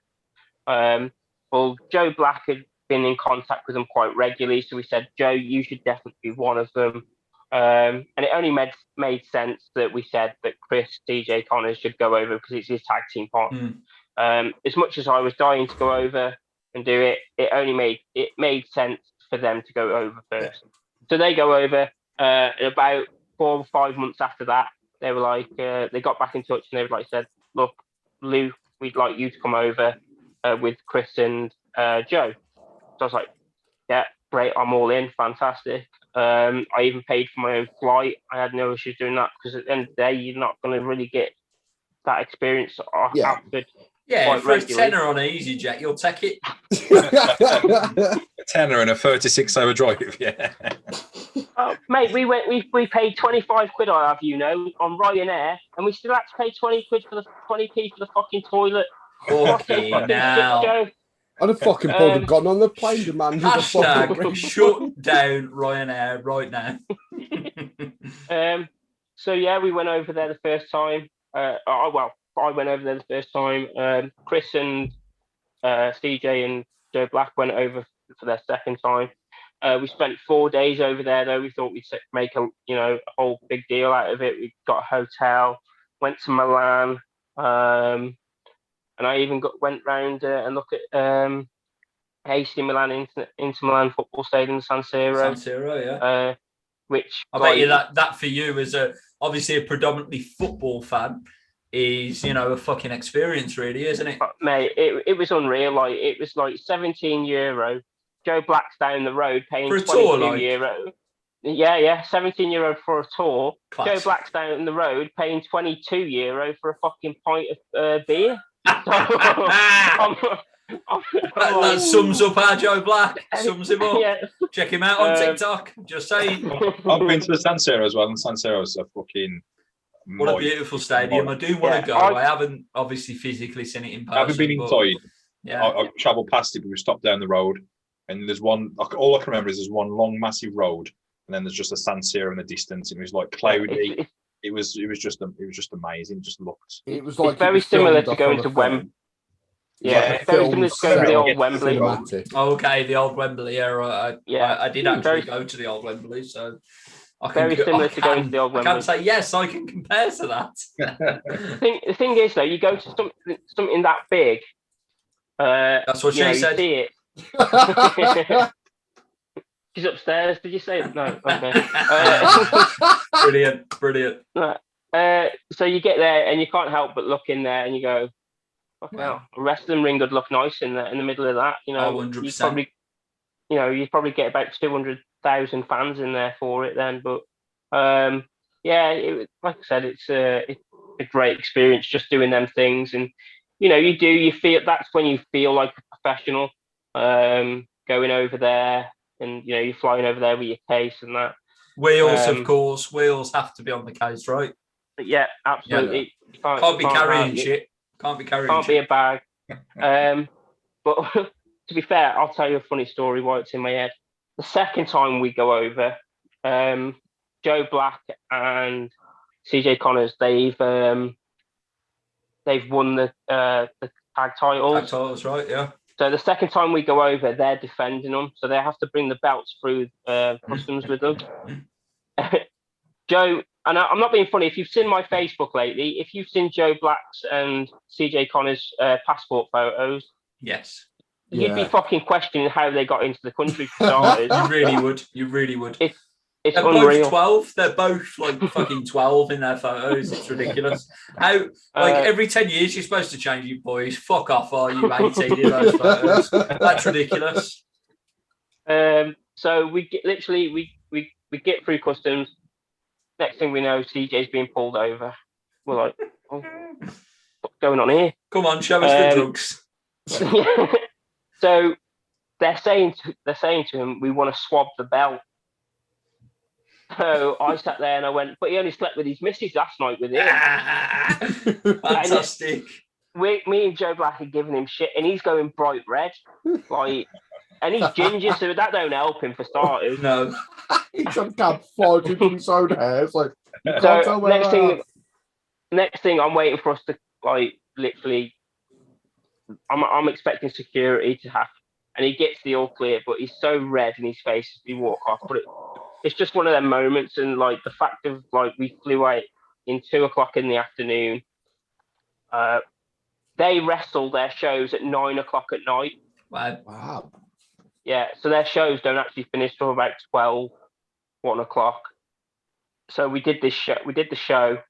Well, Joe Black had been in contact with them quite regularly, so we said, Joe, you should definitely be one of them. And it only made sense that we said that Chris CJ Connors should go over because it's his tag team partner. As much as I was dying to go over and do it, it made sense for them to go over first. So they go over. About 4 or 5 months after that, they were like, they got back in touch and they were like, said, look, Lou, we'd like you to come over with Chris and Joe. So I was like, yeah, great, I'm all in, fantastic. I even paid for my own flight. I had no issues doing that because at the end of the day, you're not going to really get that experience after. Yeah, for a tenner on EasyJet, you'll take it. A tenner and a 36-hour drive, yeah. Oh, mate, we paid 25 quid, I have on Ryanair, and we still had to pay 20 quid for the 20p for the fucking toilet. Okay, now. I'd have fucking pulled a gun on the plane, demanded a fucking shut down Ryanair right now. So yeah, we went over there the first time. I went over there the first time. Chris and CJ and Joe Black went over for their second time. We spent 4 days over there, though. We thought we'd make a whole big deal out of it. We got a hotel, went to Milan, and I even went round and looked at AC Milan, Inter Milan football stadium, San Siro. San Siro, yeah. Which I bet you that for you as obviously a predominantly football fan is a fucking experience, really, isn't it? Mate, it was unreal. Like it was like €17. Joe Black's down the road paying For a 22 tour, like? euro. Yeah, €17 for a tour. Class. Joe Black's down the road paying €22 for a fucking pint of beer. That sums up our Joe Black. Sums him up. Yeah. Check him out on TikTok. Just saying. I've been to the San Siro as well, and San Siro's a fucking. What a beautiful stadium. I do want to go. I haven't obviously physically seen it in person. I haven't been inside. Yeah. I travelled past it, but we stopped down the road, and there's one. All I can remember is there's one long, massive road, and then there's just a San Siro in the distance. It was like cloudy. It was just amazing. It just looked. It was like it's very similar to going to Wembley. Yeah, it's very similar to going to the old Wembley. Okay, the old Wembley. Yeah, I did actually go to the old Wembley, so. Very similar to going to the old Wembley. I can say yes, I can compare to that. The thing is, though, you go to something that big. That's what she said. You see it. She's upstairs. Did you say it? No. Okay. Brilliant. So you get there and you can't help but look in there and you go, "Fucking hell, a wrestling ring would look nice in the middle of that." 100%. You'd probably get about 200,000 fans in there for it then. But like I said, it's a great experience just doing them things, and you feel that's when you feel like a professional, going over there, and you're flying over there with your case and that. Wheels, of course. Wheels have to be on the case, right? Yeah, absolutely. Yeah. Can't be carrying shit. Can't be carrying shit. Can't be a bag. But to be fair, I'll tell you a funny story while it's in my head. The second time we go over, Joe Black and CJ Connors, they've won the tag titles. Tag titles, right? Yeah. So the second time we go over, they're defending them, so they have to bring the belts through customs with them. Joe, and I'm not being funny. If you've seen my Facebook lately, if you've seen Joe Black's and CJ Connors' passport photos, yes. You'd be fucking questioning how they got into the country for starters. You really would. It's They're unreal. both 12. They're both like fucking 12 in their photos. It's ridiculous. How every 10 years you're supposed to change you boys. Fuck off, are you 18 in those photos? That's ridiculous. So we get through customs. Next thing we know, CJ's being pulled over. We're like, oh, what's going on here? Come on, show us the drugs. So they're saying to him, we want to swab the belt. So I sat there and I went, but he only slept with his missus last night with him. Fantastic. Me and Joe Black are giving him shit, and he's going bright red, and he's ginger, so that don't help him for starters. No, he's just got 5 his own hair. It's like, so next thing, I'm waiting for us to literally. I'm expecting security to happen, and he gets the all clear, but he's so red in his face as we walk off. But it's just one of them moments, and the fact of we flew out in 2:00 in the afternoon. They wrestle their shows at 9:00 at night. Wow. Yeah, so their shows don't actually finish till about 12, 1 o'clock. So we did this show. We did the show.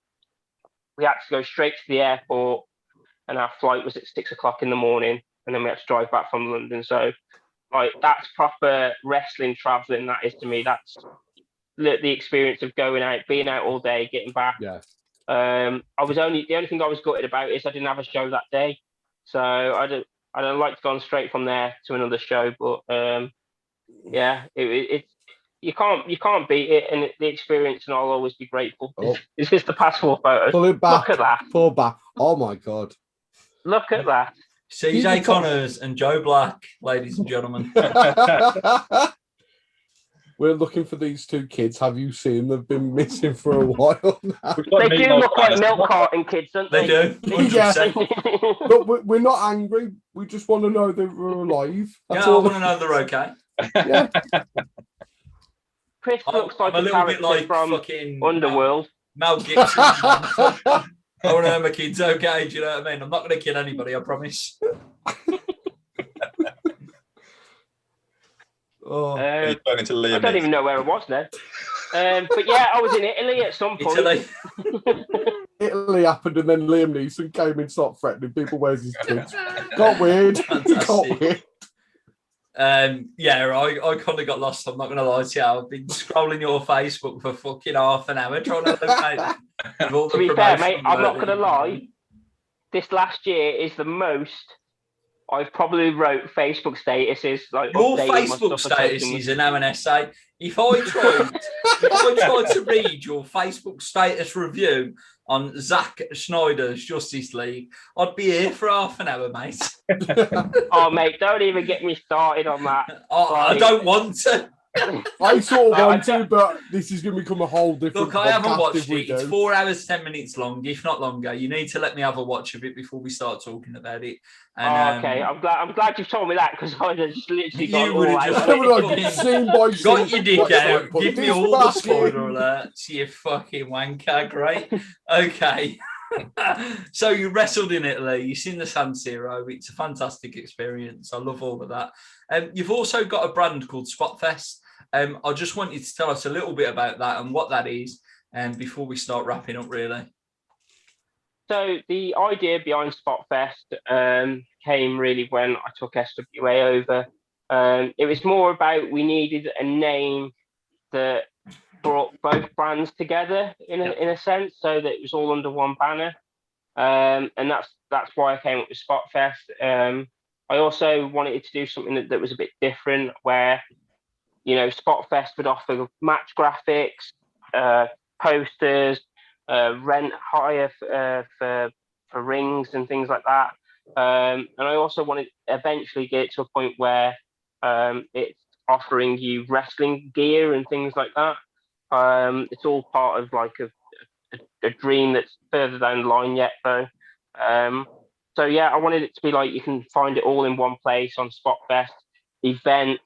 We had to go straight to the airport, and our flight was at 6:00 in the morning, and then we had to drive back from London. So, that's proper wrestling traveling. That is to me. That's the experience of going out, being out all day, getting back. Yeah. The only thing I was gutted about is I didn't have a show that day, so I'd like to go straight from there to another show. But you can't beat it, and the experience, and I'll always be grateful. It's just the passport photo. Pull it back. Look at that. Pull back. Oh my god. Look at that. CJ Connors and Joe Black, ladies and gentlemen. we're looking for these two kids. Have you seen? They've been missing for a while now. They do look like milk carton kids, don't they? They do. 100%. But we're not angry. We just want to know that we're alive. I want to know they're okay. Yeah. Chris looks like I'm a little bit character like from fucking Underworld. Mel Gibson. I want to know my kids okay. Do you know what I mean? I'm not going to kill anybody. I promise. I don't even know where I was now. But yeah, I was in Italy at some point. Italy happened, and then Liam Neeson came and started threatening people. Where's his kids? Got weird. Got weird. I kind of got lost. I'm not going to lie to you. I've been scrolling your Facebook for fucking half an hour trying to locate. To be fair, mate, I'm not going to lie. This last year is the most I've probably wrote Facebook statuses. Like your Facebook statuses are now an essay. If I tried to read your Facebook status review on Zack Snyder's Justice League, I'd be here for half an hour, mate. Oh, mate, don't even get me started on that. I don't want to. I sort of want to, but this is going to become a whole different. Look, I haven't watched it. It's 4 hours, 10 minutes long, if not longer. You need to let me have a watch of it before we start talking about it. And, okay, I'm glad you've told me that because I just literally you would have just got your dick out. Give me all the spoiler alerts, you fucking wanker. Great. Okay. So you wrestled in Italy. You've seen the San Siro. It's a fantastic experience. I love all of that. You've also got a brand called Spotfest. I just want you to tell us a little bit about that and what that is, before we start wrapping up, really. So the idea behind Spotfest came really when I took SWA over. It was more about we needed a name that brought both brands together in a sense, so that it was all under one banner. And that's why I came up with Spotfest. I also wanted to do something that was a bit different, where Spotfest would offer match graphics, posters, rent hire for rings and things like that. And I also wanted to eventually get to a point where it's offering you wrestling gear and things like that. It's all part of like a dream that's further down the line yet, though. So yeah, I wanted it to be like you can find it all in one place on Spotfest, events,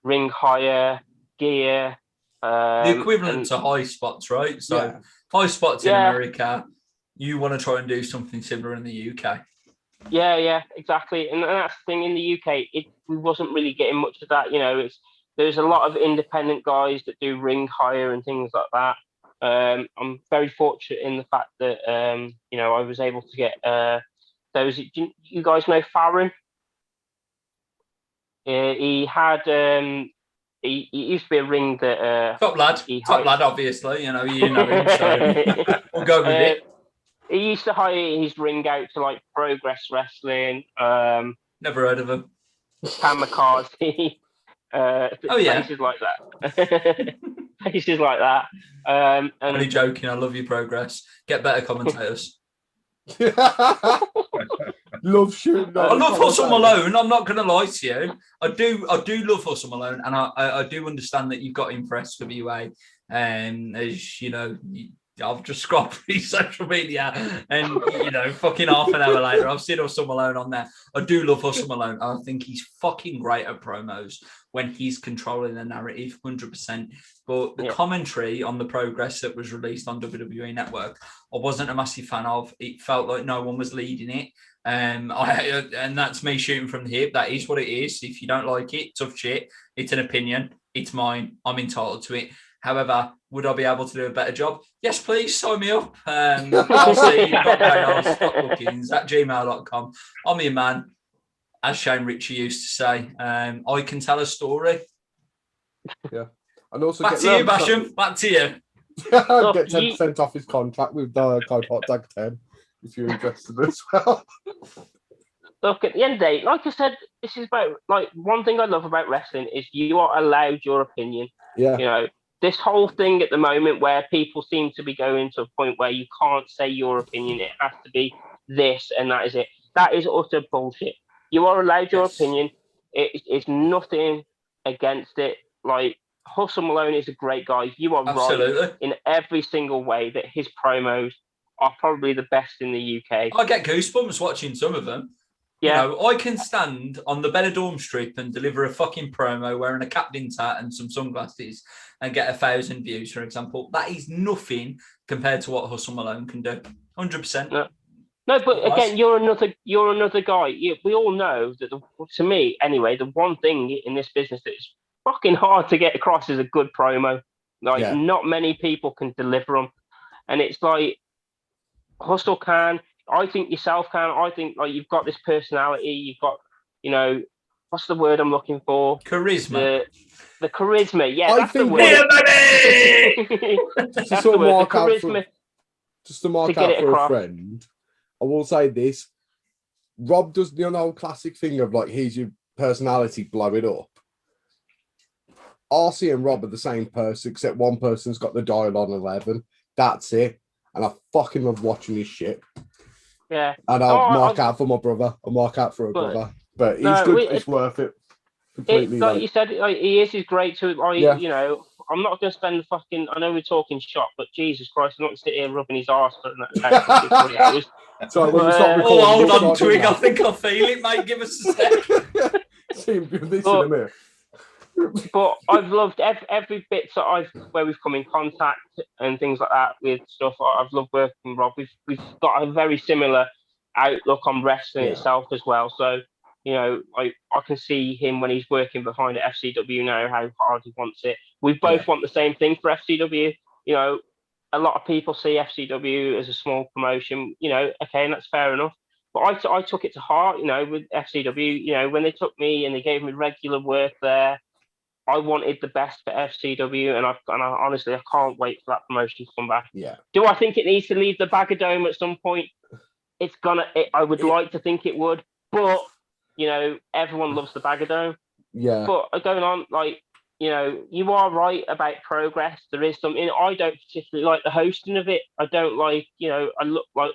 ring hire, gear. The equivalent to high spots, right? So high spots in America, you want to try and do something similar in the UK. Yeah, exactly. And that's the thing in the UK, we wasn't really getting much of that. There's a lot of independent guys that do ring hire and things like that. I'm very fortunate in the fact that I was able to get those. You guys know Farron? He had he used to be a ring that top lad, obviously. You know him, so we'll go with it. He used to hire his ring out to like Progress Wrestling. Never heard of him. Kamikaze. Places like that. Places like that. I'm only joking. I love your Progress. Get better commentators. Love shooting. I love Hustle Malone. I'm not going to lie to you. I do love Hustle Malone, and I do understand that you've got him for SWA. As you know, I've just scrolled through social media, and fucking half an hour later, I've seen Hustle Malone on there. I do love Hustle Malone. I think he's fucking great at promos when he's controlling the narrative, 100%. But the commentary on the Progress that was released on WWE Network, I wasn't a massive fan of. It felt like no one was leading it. And that's me shooting from the hip. That is what it is. If you don't like it, tough shit. It's an opinion. It's mine. I'm entitled to it. However, would I be able to do a better job? Yes, please, sign me up. RC.bookings@gmail.com. I'm your man. As Shane Ritchie used to say, I can tell a story. Yeah. And also back to you, Basham. Back to you. Get 10% off his contract with Code Hot Tag 10 if you're interested as well. Look, at the end of the day, like I said, this is about one thing I love about wrestling is you are allowed your opinion. Yeah. This whole thing at the moment where people seem to be going to a point where you can't say your opinion, it has to be this and that is it. That is utter bullshit. You are allowed your opinion. It's nothing against it. Like, Hustle Malone is a great guy. You are Absolutely. right in every single way that his promos are probably the best in the UK. I get goosebumps watching some of them. Yeah. You know, I can stand on the Benidorm Strip and deliver a fucking promo wearing a captain's hat and some sunglasses and get 1,000 views, for example. That is nothing compared to what Hustle Malone can do. 100%. No, but again, you're another guy. We all know that, to me anyway, the one thing in this business that is fucking hard to get across is a good promo. Like, not many people can deliver them, and it's like Hustle can. I think yourself can. I think like you've got this personality. You've got, what's the word I'm looking for? Charisma. The charisma. Yeah, that's the word. Just to mark out for a friend, I will say this. Rob does the old classic thing of like, here's your personality, blow it up. RC and Rob are the same person, except one person's got the dial on 11. That's it. And I fucking love watching his shit. Yeah. And I'll mark out for my brother. I'll mark out for a brother. But he's good. It's worth it. Completely. Like you said, like, he's great to, I'm not going to spend fucking, I know we're talking shop, but Jesus Christ, I'm not going to sit here rubbing his arse for that. So when we start recording, hold on, Twig. I think I feel it, mate. Give us a sec. See him do this in a minute. But I've loved every bit where we've come in contact and things like that with stuff. I've loved working with Rob. We've got a very similar outlook on wrestling itself as well. So, I can see him when he's working behind at FCW now, how hard he wants it. We both want the same thing for FCW. A lot of people see FCW as a small promotion, okay, and that's fair enough. But I took it to heart, with FCW, when they took me and they gave me regular work there, I wanted the best for FCW, and I honestly, I can't wait for that promotion to come back. Yeah. Do I think it needs to leave the Bagadome at some point? I would like to think it would, but everyone loves the Bagadome. Yeah. But going on, you are right about progress. There is something. I don't particularly like the hosting of it. I don't like, I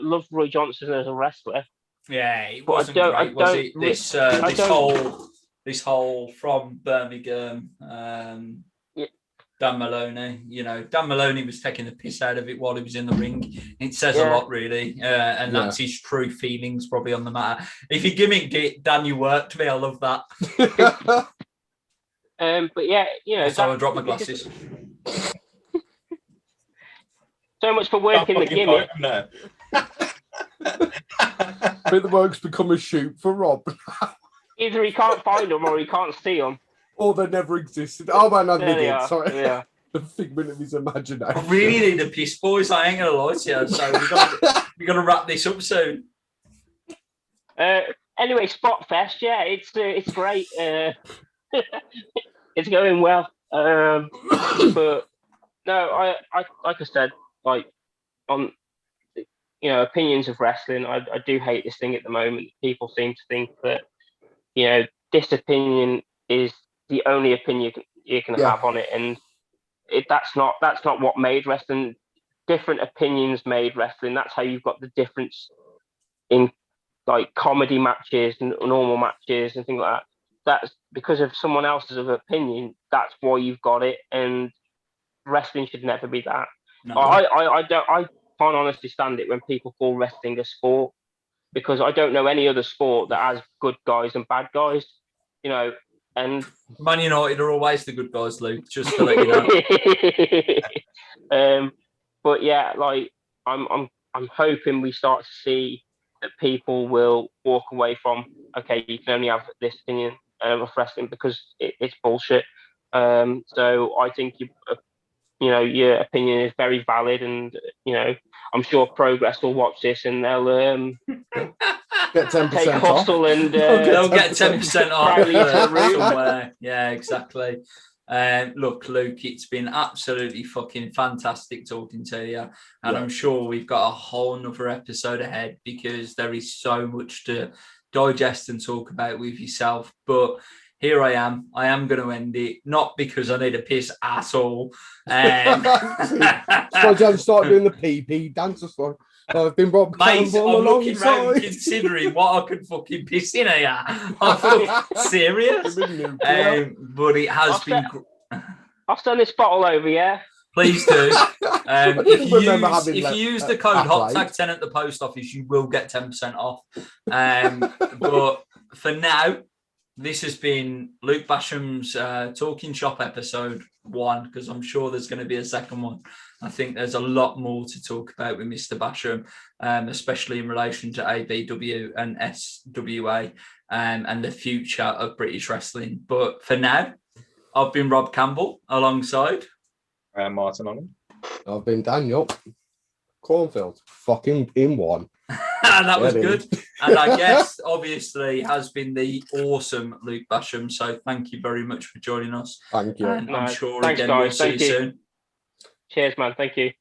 love Roy Johnson as a wrestler. Yeah, it wasn't great, was it? This whole from Birmingham, Dan Maloney. Dan Maloney was taking the piss out of it while he was in the ring. It says a lot, really, and that's his true feelings probably on the matter. If you gimmicked it, Dan, you worked me. I love that. But yeah, so I dropped my glasses. So much for working the gimmick. But the work's become a shoot for Rob. Either he can't find them or he can't see them. Or they never existed. Oh man, no, they did. Sorry. Yeah. The figment of his imagination. I really need a piss, boys. I ain't gonna lie to you. So we're gonna wrap this up soon. Anyway, Spot Fest, it's great. It's going well. But no, I like I said, on opinions of wrestling, I do hate this thing at the moment. People seem to think that this opinion is the only opinion you can have on it, and that's not what made wrestling. Different opinions made wrestling. That's how you've got the difference in comedy matches and normal matches and things like that. That's because of someone else's opinion. That's why you've got it, and wrestling should never be that. No. I can't honestly stand it when people call wrestling a sport, because I don't know any other sport that has good guys and bad guys, and Man United are always the good guys, Luke, just to let you know. But yeah, I'm hoping we start to see that people will walk away from, okay, you can only have this opinion of wrestling because it's bullshit. So I think your opinion is very valid, and I'm sure Progress will watch this and they'll get 10% take Hustle off. And they'll get 10% off somewhere. Yeah, exactly. Look, Luke, it's been absolutely fucking fantastic talking to you, and I'm sure we've got a whole nother episode ahead because there is so much to digest and talk about with yourself. But here I am going to end it, not because I need a piss at all. Suppose you start doing the PP dance or something. I've been Rob Mate, Campbell I'm looking alongside. around considering what I could fucking piss in here. I'm serious. But it has been... I'll send this bottle over, yeah? Please do. If you having use the code HOTTAG10 at the post office, you will get 10% off. But for now, this has been Luke Basham's Talking Shop episode 1, because I'm sure there's going to be a second one. I think there's a lot more to talk about with Mr. Basham, especially in relation to ABW and SWA and the future of British wrestling. But for now, I've been Rob Campbell alongside Martin on. I've been Daniel Cornfield. Fucking in one. That was good. And I guess, obviously, has been the awesome Luke Basham. So thank you very much for joining us. Thank you. And I'm sure Thanks, again guys. we'll see you soon. Cheers, man. Thank you.